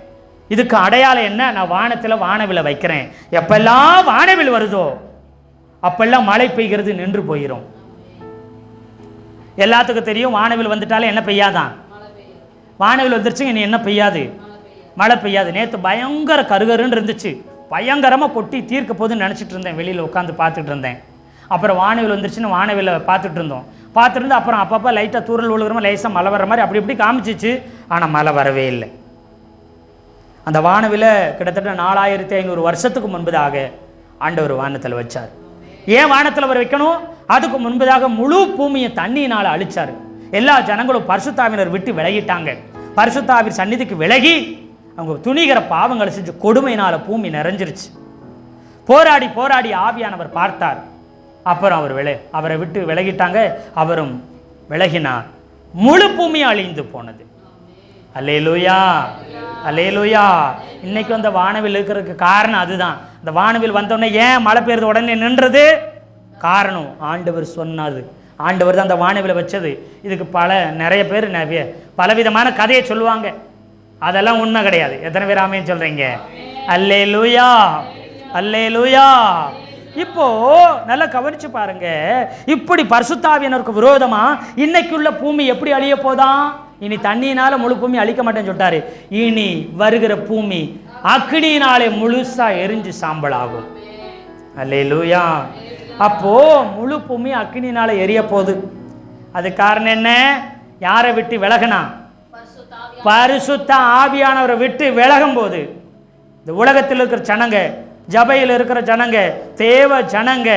இதுக்கு அடையாளம் என்ன? நான் வானத்தில் வானவிலை வைக்கிறேன். எப்பெல்லாம் வானவில் வருதோ அப்பெல்லாம் மழை பெய்கிறது நின்று போயிடும். எல்லாத்துக்கும் தெரியும், வானவில் வந்துட்டாலே என்ன பெய்யாதான்? வானவில் வந்துருச்சு, இனி என்ன பெய்யாது? மழை பெய்யாது. நேற்று பயங்கர கருகருன்னு இருந்துச்சு, பயங்கரமாக கொட்டி தீர்க்க போதுன்னு நினச்சிட்டு இருந்தேன். வெளியில் உட்காந்து பார்த்துட்டு இருந்தேன். அப்புறம் வானவில் வந்துருச்சுன்னு வானவில் பார்த்துட்டு இருந்தோம். பார்த்துருந்து அப்புறம் அப்பப்போ லைட்டாக தூரல் விழுகிற லேசாக மழை வர்ற மாதிரி அப்படி இப்படி காமிச்சிச்சு. ஆனால் மழை வரவே இல்லை. அந்த வானவில் கிட்டத்தட்ட 4500 வருஷத்துக்கு முன்பதாக ஆண்டவர் வானத்தில் வச்சார். ஏன் வானத்தில் அவர் வைக்கணும்? அதுக்கு முன்பதாக முழு பூமியை தண்ணியினால் அழிச்சார். எல்லா ஜனங்களும் பரிசுத்தாவினர் விட்டு விலகிட்டாங்க. பரிசுத்தாவின் சந்நிதிக்கு விலகி அவங்க துணிகிற பாவங்களை செஞ்சு கொடுமையினால் பூமி நிறைஞ்சிருச்சு. போராடி போராடி ஆவியானவர் பார்த்தார், அப்புறம் அவரை விட்டு விலகிட்டாங்க, அவரும் விலகினார். முழு பூமி அழிந்து போனது. அல்லேலூயா, அல்லேலூயா. இன்னைக்கு அந்த வானவில் இருக்கிறதுக்கு காரணம் அதுதான். அந்த வானவில் வந்தோடனே ஏன் மழை பெய்யுறது உடனே நின்றது? காரணம் ஆண்டவர் சொன்னது. ஆண்டவர் தான் அந்த வானவிலை வச்சது. இதுக்கு நிறைய பேர் பலவிதமான கதையை சொல்லுவாங்க. அதெல்லாம் உண்மை கிடையாது. எத்தனை பேர் ஆமென் சொல்றீங்க? அல்லேலூயா, அல்லேலூயா. இப்போ நல்லா கவனிச்சு பாருங்க. இப்படி பரிசுத்த ஆவியானவருக்கு விரோதமா இன்னைக்குள்ள பூமி எப்படி அழிய போதான்? இனி தண்ணியினால முழு பூமி அழிக்க மாட்டேன்னு சொல்லிட்டாரு. இனி வருகிற பூமி அக்கினியினாலே முழுசா எரிஞ்சு சாம்பலாகும். அல்லேலூயா. அப்போ முழு பூமி அக்கினியினால எரிய போகுது. அது காரணம் என்ன? யாரை விட்டு விலகினா? பரிசுத்த ஆவியானவரை விட்டு விலகும் போது இந்த உலகத்தில் இருக்கிற ஜனங்க, ஜபையில் இருக்கிற ஜனங்க, தேவ ஜனங்க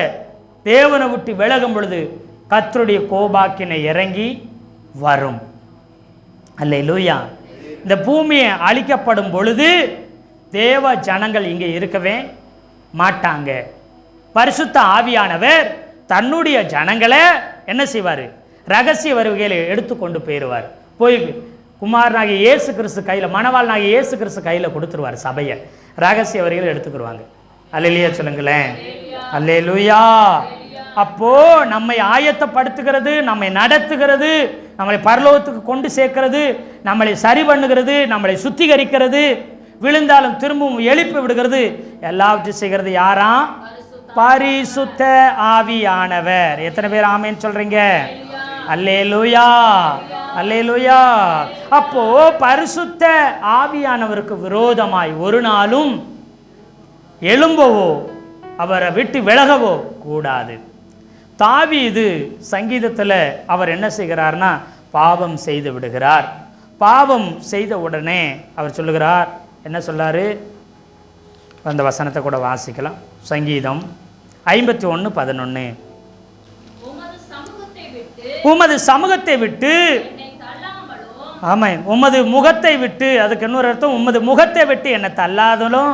தேவனை விட்டு விலகும் பொழுது கர்த்தருடைய கோபாக்கினை இறங்கி வரும். அல்லேலூயா. இந்த பூமியை அழிக்கப்படும் பொழுது தேவ ஜனங்கள் இங்கே இருக்கவே மாட்டாங்க. பரிசுத்த ஆவியானவர் தன்னுடைய ஜனங்களை என்ன செய்வார்? ரகசிய வருகையில் எடுத்துக்கொண்டு போயிடுவார். போய் குமாரனாகிய இயேசு கிறிஸ்து கையில், மணவாளனாகிய இயேசு கிறிஸ்து கையில் கொடுத்துருவார். சபையை ரகசிய வருகையில் எடுத்துக்கிடுவாங்க. அல்லேலூயா சொல்லுங்களேன். அல்லேலூயா. அப்போ நம்மை ஆயத்தப்படுத்துகிறது, நம்மை நடத்துகிறது, நம்மளை பரலோகத்துக்கு கொண்டு சேர்க்கிறது, நம்மளை சரி பண்ணுகிறது, நம்மளை சுத்திகரிக்கிறது, விழுந்தாலும் திரும்பவும் எழுப்பி விடுகிறது, எல்லாவற்றையும் செய்கிறது யாரா? பரிசுத்த ஆவியானவர். எத்தனை பேர் ஆமென் சொல்றீங்க? அல்லேலூயா, அல்லேலூயா. அப்போ பரிசுத்த ஆவியானவருக்கு விரோதமாய் ஒரு நாளும் எழும்பவோ அவரை விட்டு விலகவோ கூடாது. தாவீது சங்கீதத்தில் அவர் என்ன செய்கிறார்னா பாவம் செய்து விடுகிறார். பாவம் செய்த உடனே அவர் சொல்லுகிறார், என்ன சொல்லாரு? அந்த வசனத்தை கூட வாசிக்கலாம். சங்கீதம் 51:11. உமது சமூகத்தை விட்டு, ஆமாம், உமது முகத்தை விட்டு, அதுக்கு இன்னொரு அர்த்தம், உமது முகத்தை விட்டு என்னை தள்ளாதலும்,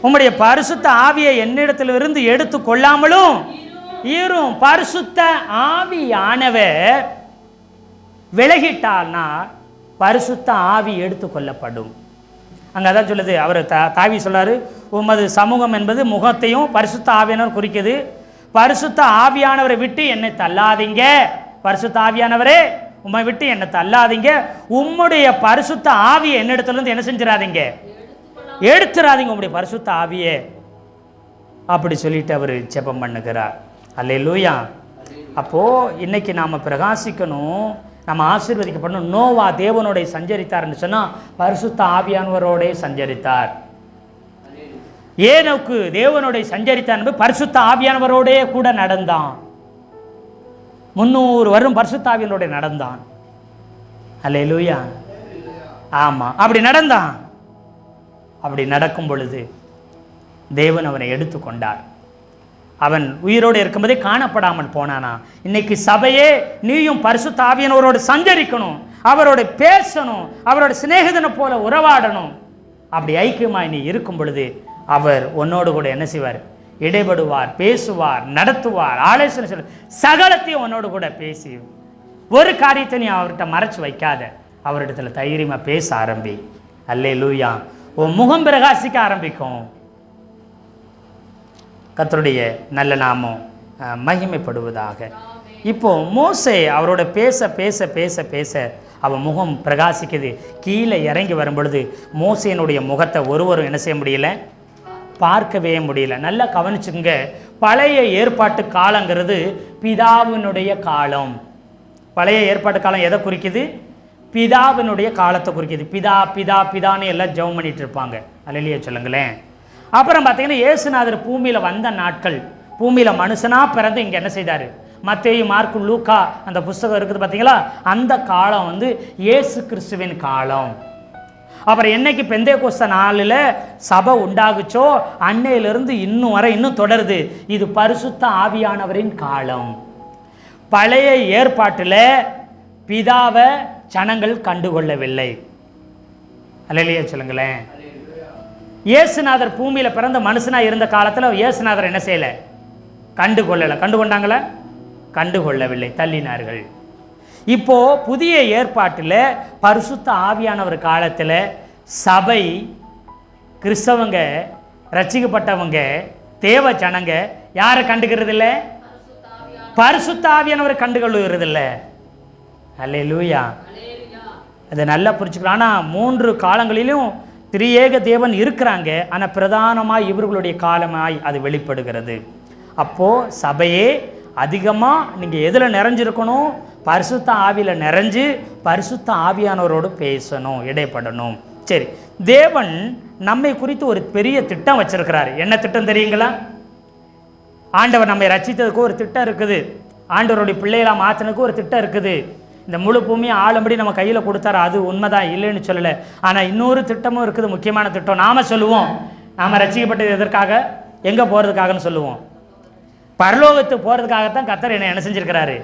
உம்முடைய பரிசுத்த ஆவியை என்னிடத்திலிருந்து எடுத்து கொள்ளாமலும் இரும். பரிசுத்த ஆவியானவர் விலகிட்டால்னா பரிசுத்த ஆவி எடுத்து கொள்ளப்படும். அங்கே அதான் சொல்லுது. அவர் தாவி சொல்லாரு, உமது சமூகம் என்பது முகத்தையும் பரிசுத்த ஆவியானவர் குறிக்குது. பரிசுத்த ஆவியானவரை விட்டு என்னை தள்ளாதீங்க. பரிசுத்த ஆவியானவரே உம்மை விட்டு என்னை தள்ளாதீங்க. உம்முடைய பரிசுத்த ஆவியை என்னிடத்துலேருந்து என்ன செஞ்சிடாதீங்க, எடுத்துடாதீங்க உம்முடைய பரிசுத்த ஆவியே. அப்படி சொல்லிட்டு அவர் ஜெபம் பண்ணுகிறார். அல்லேலூயா. அப்போது இன்னைக்கு நாம் பிரகாசிக்கணும், நம்ம ஆசீர்வதிக்கப்படணும். நோவா தேவனோடைய சஞ்சரித்தார்னு சொன்னால் பரிசுத்த ஆவியானவரோடைய சஞ்சரித்தார். ஏனோக்கு தேவனுடைய சஞ்சரித்தார் என்பது பரிசுத்த ஆவியானவரோடே கூட நடந்தான். 300 வருடம் பரிசுத்த ஆவியானவரோட நடந்தான். அல்லேலூயா. ஆமாம், அப்படி நடந்தான். அப்படி நடக்கும் பொழுது தேவன் அவனை எடுத்துக்கொண்டார். அவன் உயிரோடு இருக்கும்போதே காணப்படாமல் போனானா. இன்னைக்கு சபையே நீயும் பரிசுத்த ஆவியானவரோடு சஞ்சரிக்கணும், அவரோட பேசணும், அவரோட சிநேகிதனை போல உறவாடணும். அப்படி ஐக்கியமாய் நீ இருக்கும் பொழுது அவர் உன்னோடு கூட என்ன செய்வார்? இடைபடுவார், பேசுவார், நடத்துவார், ஆலோசனை சொல்ல, சகலத்தையும் உன்னோடு கூட பேசி ஒரு காரியத்தை நீ அவர்கிட்ட மறைச்சு வைக்காத. அவரிடத்துல தைரியமாக பேச ஆரம்பி. அல்லேலூயா. உன் முகம் பிரகாசிக்க ஆரம்பிக்கும். கர்த்தருடைய நல்ல நாமம் மகிமைப்படுவதாக. இப்போ மோசே அவரோட பேச பேச பேச பேச அவன் முகம் பிரகாசிக்குது. கீழே இறங்கி வரும் பொழுது மோசேனுடைய முகத்தை ஒருவரும் என்ன செய்ய முடியல, பார்க்கவே முடியல. நல்லா கவனிச்சுங்க. பழைய ஏற்பாட்டு காலங்கிறது பிதாவினுடைய காலம். பழைய ஏற்பாட்டு காலம் எதை குறிக்குது? பிதாவினுடைய காலத்தை குறிக்குது. பிதா பிதா பிதான்னு எல்லாம் ஜெபம் பண்ணிட்டு இருப்பாங்க. அல்லேலூயா சொல்லுங்களேன். அப்புறம் பார்த்தீங்கன்னா இயேசுநாதர் பூமியில் வந்த நாட்கள், பூமியில் மனுஷனாக பிறந்து இங்கே என்ன செய்தார்? மத்தேயு, மார்க்கு, லூக்கா அந்த புஸ்தகம் இருக்குது பார்த்தீங்களா, அந்த காலம் வந்து இயேசு கிறிஸ்துவின் காலம். அப்புறம் என்னைக்கு பெந்தேகோஸ்தே நாளில் சபை உண்டாகுச்சோ அன்னையிலிருந்து இன்னும் வரை இன்னும் தொடருது. இது பரிசுத்த ஆவியானவரின் காலம். பழைய ஏற்பாட்டில் பிதாவை ஜனங்கள் கண்டுகொள்ளவில்லை. அல்லேலூயா சொல்லுங்களேன். இயேசுநாதர் பூமியில் பிறந்த மனுஷனாக இருந்த காலத்தில் இயேசுநாதர் என்ன செய்யலை? கண்டுகொள்ளலை. கண்டுகொண்டாங்களா? கண்டுகொள்ளவில்லை, தள்ளினார்கள். இப்போ புதிய ஏற்பாட்டில் பரிசுத்த ஆவியானவர் காலத்தில் சபை, கிறிஸ்தவங்க, ரட்சிக்கப்பட்டவங்க, தேவ ஜனங்க யாரை கண்டுக்கிறது இல்லை? பரிசுத்த ஆவியானவரை கண்டுகொள்ளுகிறது இல்லை. அல்லேலூயா. அதை நல்லா புரிஞ்சுக்கலாம். ஆனால் 3 காலங்களிலும் திரியேக தேவன் இருக்கிறாங்க. ஆனால் பிரதானமாக இவர்களுடைய காலமாய் அது வெளிப்படுகிறது. அப்போது சபையே அதிகமாக நீங்கள் எதில் நிறைஞ்சிருக்கணும்? பரிசுத்த ஆவியில் நிறைஞ்சு பரிசுத்த ஆவியானவரோடு பேசணும், இடைப்படணும். சரி, தேவன் நம்மை குறித்து ஒரு பெரிய திட்டம் வச்சிருக்கிறார். என்ன திட்டம் தெரியுங்களா? ஆண்டவர் நம்மை ரட்சித்ததுக்கு ஒரு திட்டம் இருக்குது. ஆண்டவருடைய பிள்ளைகளாக மாற்றினதுக்கு ஒரு திட்டம் இருக்குது. இந்த முழு பூமியை ஆளும்படி நம்ம கையில் கொடுத்தாரு, அது உண்மைதான், இல்லைன்னு சொல்லலை. ஆனால் இன்னொரு திட்டமும் இருக்குது, முக்கியமான திட்டம். நாம் சொல்லுவோம் நாம் ரட்சிக்கப்பட்டது எதற்காக, எங்கே போகிறதுக்காகன்னு சொல்லுவோம். பரலோகத்துக்கு போகிறதுக்காகத்தான் கர்த்தர் என்ன செஞ்சிருக்கிறாரு?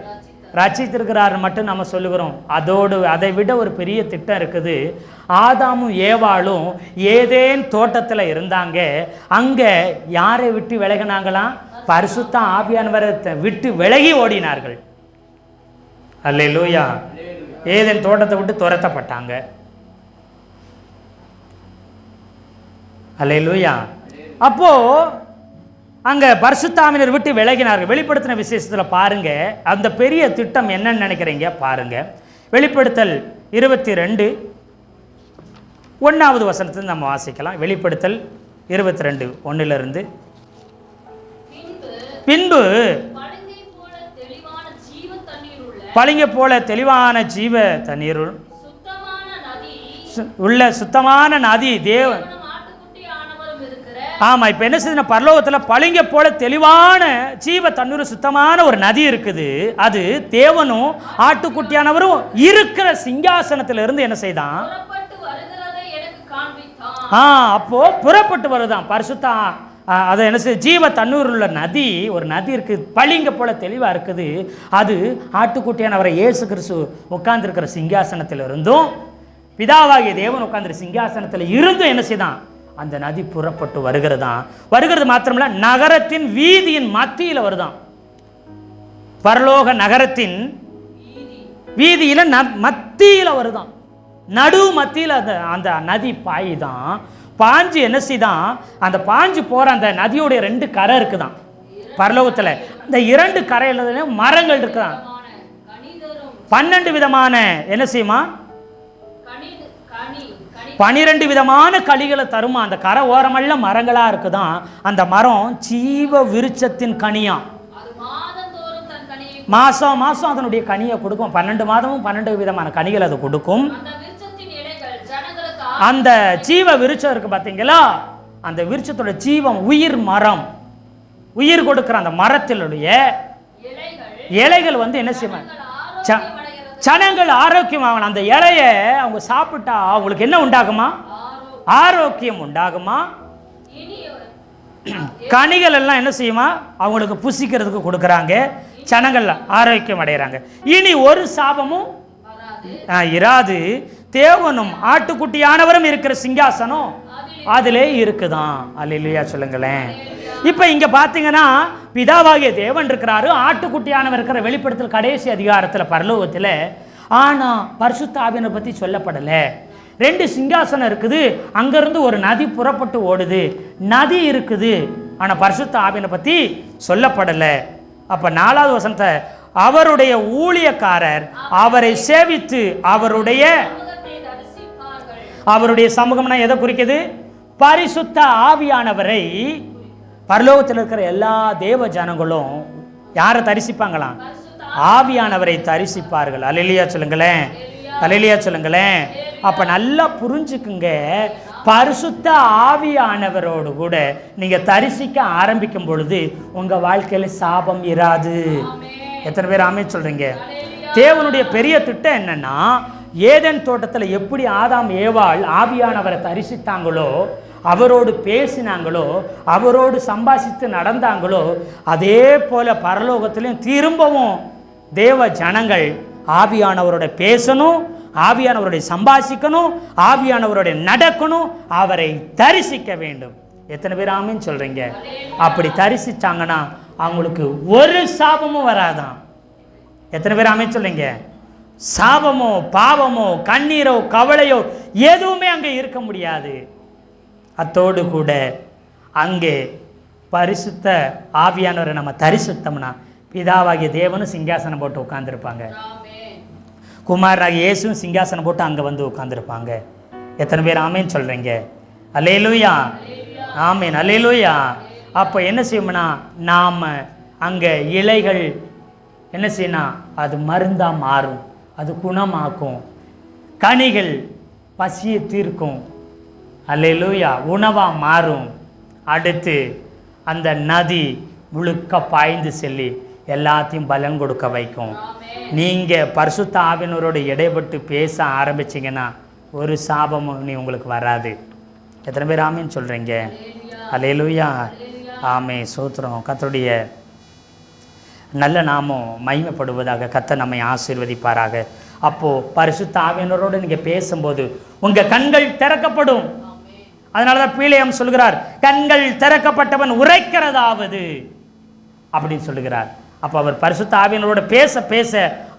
ரட்சித்திருக்கிறாரு மட்டும் நம்ம சொல்லுகிறோம். அதோடு அதை விட ஒரு பெரிய திட்டம் இருக்குது. ஆதாமும் ஏவாளும் ஏதேன் தோட்டத்தில் இருந்தாங்க. அங்கே யாரை விட்டு விலகினாங்களாம்? பரிசுத்த ஆவியானவரை விட்டு விலகி ஓடினார்கள். அல்லேலூயா. ஏதேன் தோட்டத்தை விட்டு துரத்தப்பட்டாங்க. அல்லேலூயா. அப்போ அங்கே பரிசுத்த ஆவியானவர் விட்டு விலகினார்கள். வெளிப்படுத்தின விசேஷத்தில் பாருங்க, அந்த பெரிய திட்டம் என்னன்னு நினைக்கிறீங்க பாருங்க. வெளிப்படுத்தல் 22 1வது வசனத்தில் நம்ம வாசிக்கலாம். வெளிப்படுத்தல் 22 1 பின்பு பளிங்கை போல தெளிவான ஜீவ தண்ணீர் உள்ள சுத்தமான நதி தேவன். ஆமாம், இப்போ என்ன செய்யுதுன்னா பரலோகத்தில் பளிங்கை போல தெளிவான ஜீவ தண்ணீர் சுத்தமான ஒரு நதி இருக்குது. அது தேவனும் ஆட்டுக்குட்டியானவரும் இருக்கிற சிங்காசனத்திலிருந்து என்ன செய்தான்? அப்போ புறப்பட்டு வருதான் பரிசுத்தா. அதை என்ன செய்ய? ஜீவ தண்ணீர் உள்ள நதி, ஒரு நதி இருக்குது, பளிங்கை போல தெளிவாக இருக்குது. அது ஆட்டுக்குட்டியானவரை இயேசு கிறிஸ்து உட்கார்ந்துருக்கிற சிங்காசனத்தில் இருந்தும், பிதாவாகிய தேவன் உட்கார்ந்துரு சிங்காசனத்தில் இருந்தும் என்ன செய்தான்? அந்த நதி புறப்பட்டு வருகிறது மாத்திரமில்ல, நகரத்தின் வீதியின் மத்தியில் வருதான். பரலோக நகரத்தின் வீதியில் மத்தியில் வருதான், நடு மத்தியில் அந்த நதி பாய்தான். பாஞ்சு என்ன செய்தான்? அந்த பாஞ்சு போகிற அந்த நதியோடைய 2 கரை இருக்குதான் பரலோகத்தில். அந்த 2 கரையில் மரங்கள் இருக்குதான். 12 விதமான என்ன செய்யுமா? 12 விதமான கனிகளை தருமா. அந்த கரை ஓரமெல்லாம் மரங்களாக இருக்குதான். அந்த மரம் ஜீவ விருட்சத்தின் கனியா. மாதம் அதனுடைய கனியை கொடுக்கும். 12 மாதமும் 12 விதமான கனிகள் அது கொடுக்கும். அந்த ஜீவ விருட்சம் இருக்கு பார்த்தீங்களா? அந்த விருட்சத்தோட ஜீவம், உயிர் மரம், உயிர் கொடுக்கிற அந்த மரத்தினுடைய இலைகள் என்ன செய்வாங்க? ஜனங்கள் ஆரோக்கியமாகணும். அந்த இலையை அவங்க சாப்பிட்டா அவங்களுக்கு என்ன உண்டாகுமா? ஆரோக்கியம் உண்டாகுமா. கனிகள் எல்லாம் என்ன செய்யுமா? அவங்களுக்கு புசிக்கிறதுக்கு கொடுக்குறாங்க. ஜனங்கள் ஆரோக்கியம் அடைகிறாங்க. இனி ஒரு சாபமும் இராது. தேவனும் ஆட்டுக்குட்டியானவரும் இருக்கிற சிங்காசனம் அதிலே இருக்குதான். அல்லேலூயா சொல்லுங்களேன். இப்போ இங்கே பார்த்தீங்கன்னா பிதாவாகிய தேவன் இருக்கிறாரு, ஆட்டுக்குட்டியானவர் இருக்கிற. வெளிப்படுத்தல் கடைசி அதிகாரத்தில் பரலோகத்தில். ஆனால் பரிசுத்த ஆவியானவரை பற்றி சொல்லப்படலை. 2 சிங்காசனம் இருக்குது, அங்கேருந்து ஒரு நதி புறப்பட்டு ஓடுது. நதி இருக்குது, ஆனால் பரிசுத்த ஆவியானவரை பற்றி சொல்லப்படலை. அப்போ 4வது வசனத்தை, அவருடைய ஊழியக்காரர் அவரை சேவித்து அவருடைய சமூகம்னா எதை குறிக்குது? பரிசுத்த ஆவியானவரை. பரலோகத்தில் இருக்கிற எல்லா தேவ ஜனங்களும் யாரை தரிசிப்பாங்களாம்? ஆவியானவரை தரிசிப்பார்கள். அல்லேலூயா சொல்லுங்களேன், அல்லேலூயா சொல்லுங்களேன். அப்போ நல்லா புரிஞ்சுக்குங்க, பரிசுத்த ஆவியானவரோடு கூட நீங்கள் தரிசிக்க ஆரம்பிக்கும் பொழுது உங்கள் வாழ்க்கையில் சாபம் இராது. எத்தனை பேர் ஆமென் சொல்கிறீங்க? தேவனுடைய பெரிய திட்டம் என்னன்னா, ஏதேன் தோட்டத்தில் எப்படி ஆதாம் ஏவாள் ஆவியானவரை தரிசித்தாங்களோ, அவரோடு பேசினாங்களோ, அவரோடு சம்பாஷித்து நடந்தாங்களோ, அதே போல பரலோகத்திலையும் திரும்பவும் தேவ ஜனங்கள் ஆவியானவரோட பேசணும், ஆவியானவருடைய சம்பாஷிக்கணும், ஆவியானவருடைய நடக்கணும், அவரை தரிசிக்க வேண்டும். எத்தனை பேர் ஆமென் சொல்றீங்க? அப்படி தரிசிச்சாங்கன்னா அவங்களுக்கு ஒரு சாபமும் வராதான். எத்தனை பேர் ஆமென் சொல்லுங்க? சாபமோ பாவமோ கண்ணீரோ கவலையோ எதுவுமே அங்கே இருக்க முடியாது. அத்தோடு கூட அங்கே பரிசுத்த ஆவியானவரை நம்ம தரிசித்தோம்னா பிதாவாகிய தேவனும் சிங்காசனம் போட்டு உட்கார்ந்துருப்பாங்க, குமாரனாகிய இயேசுவும் சிங்காசனம் போட்டு அங்கே வந்து உட்கார்ந்துருப்பாங்க. எத்தனை பேர் ஆமேன்னு சொல்கிறீங்க? அல்லேலூயா, ஆமேன், அல்லேலூயா. அப்போ என்ன செய்யணும்னா நாம் அங்கே இலைகள் என்ன செய்யணும், அது மருந்தாக மாறும், அது குணமாக்கும். கனிகள் பசியை தீர்க்கும், அல்லேலூயா, உணவாக மாறும். அடுத்து அந்த நதி முழுக்க பாய்ந்து செல்லி எல்லாத்தையும் பலன் கொடுக்க வைக்கும். நீங்கள் பரிசுத்த ஆவியானவரோடு இடைப்பட்டு பேச ஆரம்பிச்சிங்கன்னா ஒரு சாபமும் நீ உங்களுக்கு வராது. எத்தனை பேர் ஆமேன்னு சொல்கிறீங்க? அல்லேலூயா, ஆமே, சோத்திரம். கர்த்தருடைய நல்ல நாமம் மகிமைப்படுவதாக. கர்த்தர் நம்மை ஆசீர்வதிப்பாராக. அப்போது பரிசுத்த ஆவியானவரோடு நீங்கள் பேசும்போது உங்கள் கண்கள் திறக்கப்படும். அதனால தான் பிலேயாம் சொல்கிறார், கண்கள் திறக்கப்பட்டவன் உரைக்கிறதாவது அப்படின்னு சொல்லுகிறார். அப்போ அவர் பரிசுத்த ஆவியானவரோட பேச பேச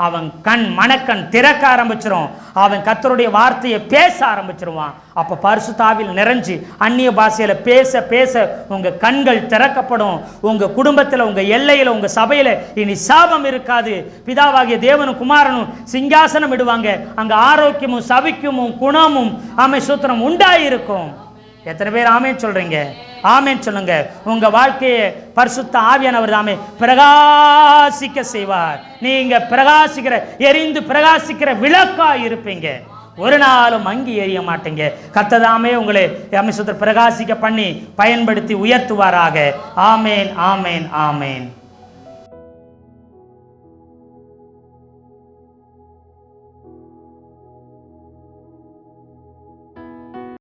அவன் மனக்கண் திறக்க ஆரம்பிச்சிடும். அவன் கர்த்தருடைய வார்த்தையை பேச ஆரம்பிச்சிருவான். அப்போ பரிசுத்த ஆவியில் நிறைஞ்சு அந்நிய பாஷையில் பேச பேச உங்கள் கண்கள் திறக்கப்படும். உங்கள் குடும்பத்தில், உங்கள் எல்லையில், உங்கள் சபையில் இனி சாபம் இருக்காது. பிதாவாகிய தேவனும் குமாரனும் சிங்காசனம் இடுவாங்க. அங்கே ஆரோக்கியமும் சவிக்குமும் குணமும் சூத்திரம் உண்டாயிருக்கும். எத்தனை பேர் ஆமேன் சொல்றீங்க? ஆமேன் சொல்லுங்க. உங்க வாழ்க்கையை பரிசுத்த ஆவியானவர் தாமே பிரகாசிக்க செய்வார். நீங்க பிரகாசிக்கிற, எரிந்து பிரகாசிக்கிற விளக்கா இருப்பீங்க. ஒரு நாளும் மங்கி எறிய மாட்டீங்க. கர்த்தர் தாமே உங்களை பிரகாசிக்க பண்ணி பயன்படுத்தி உயர்த்துவாராக. ஆமேன், ஆமேன், ஆமேன்.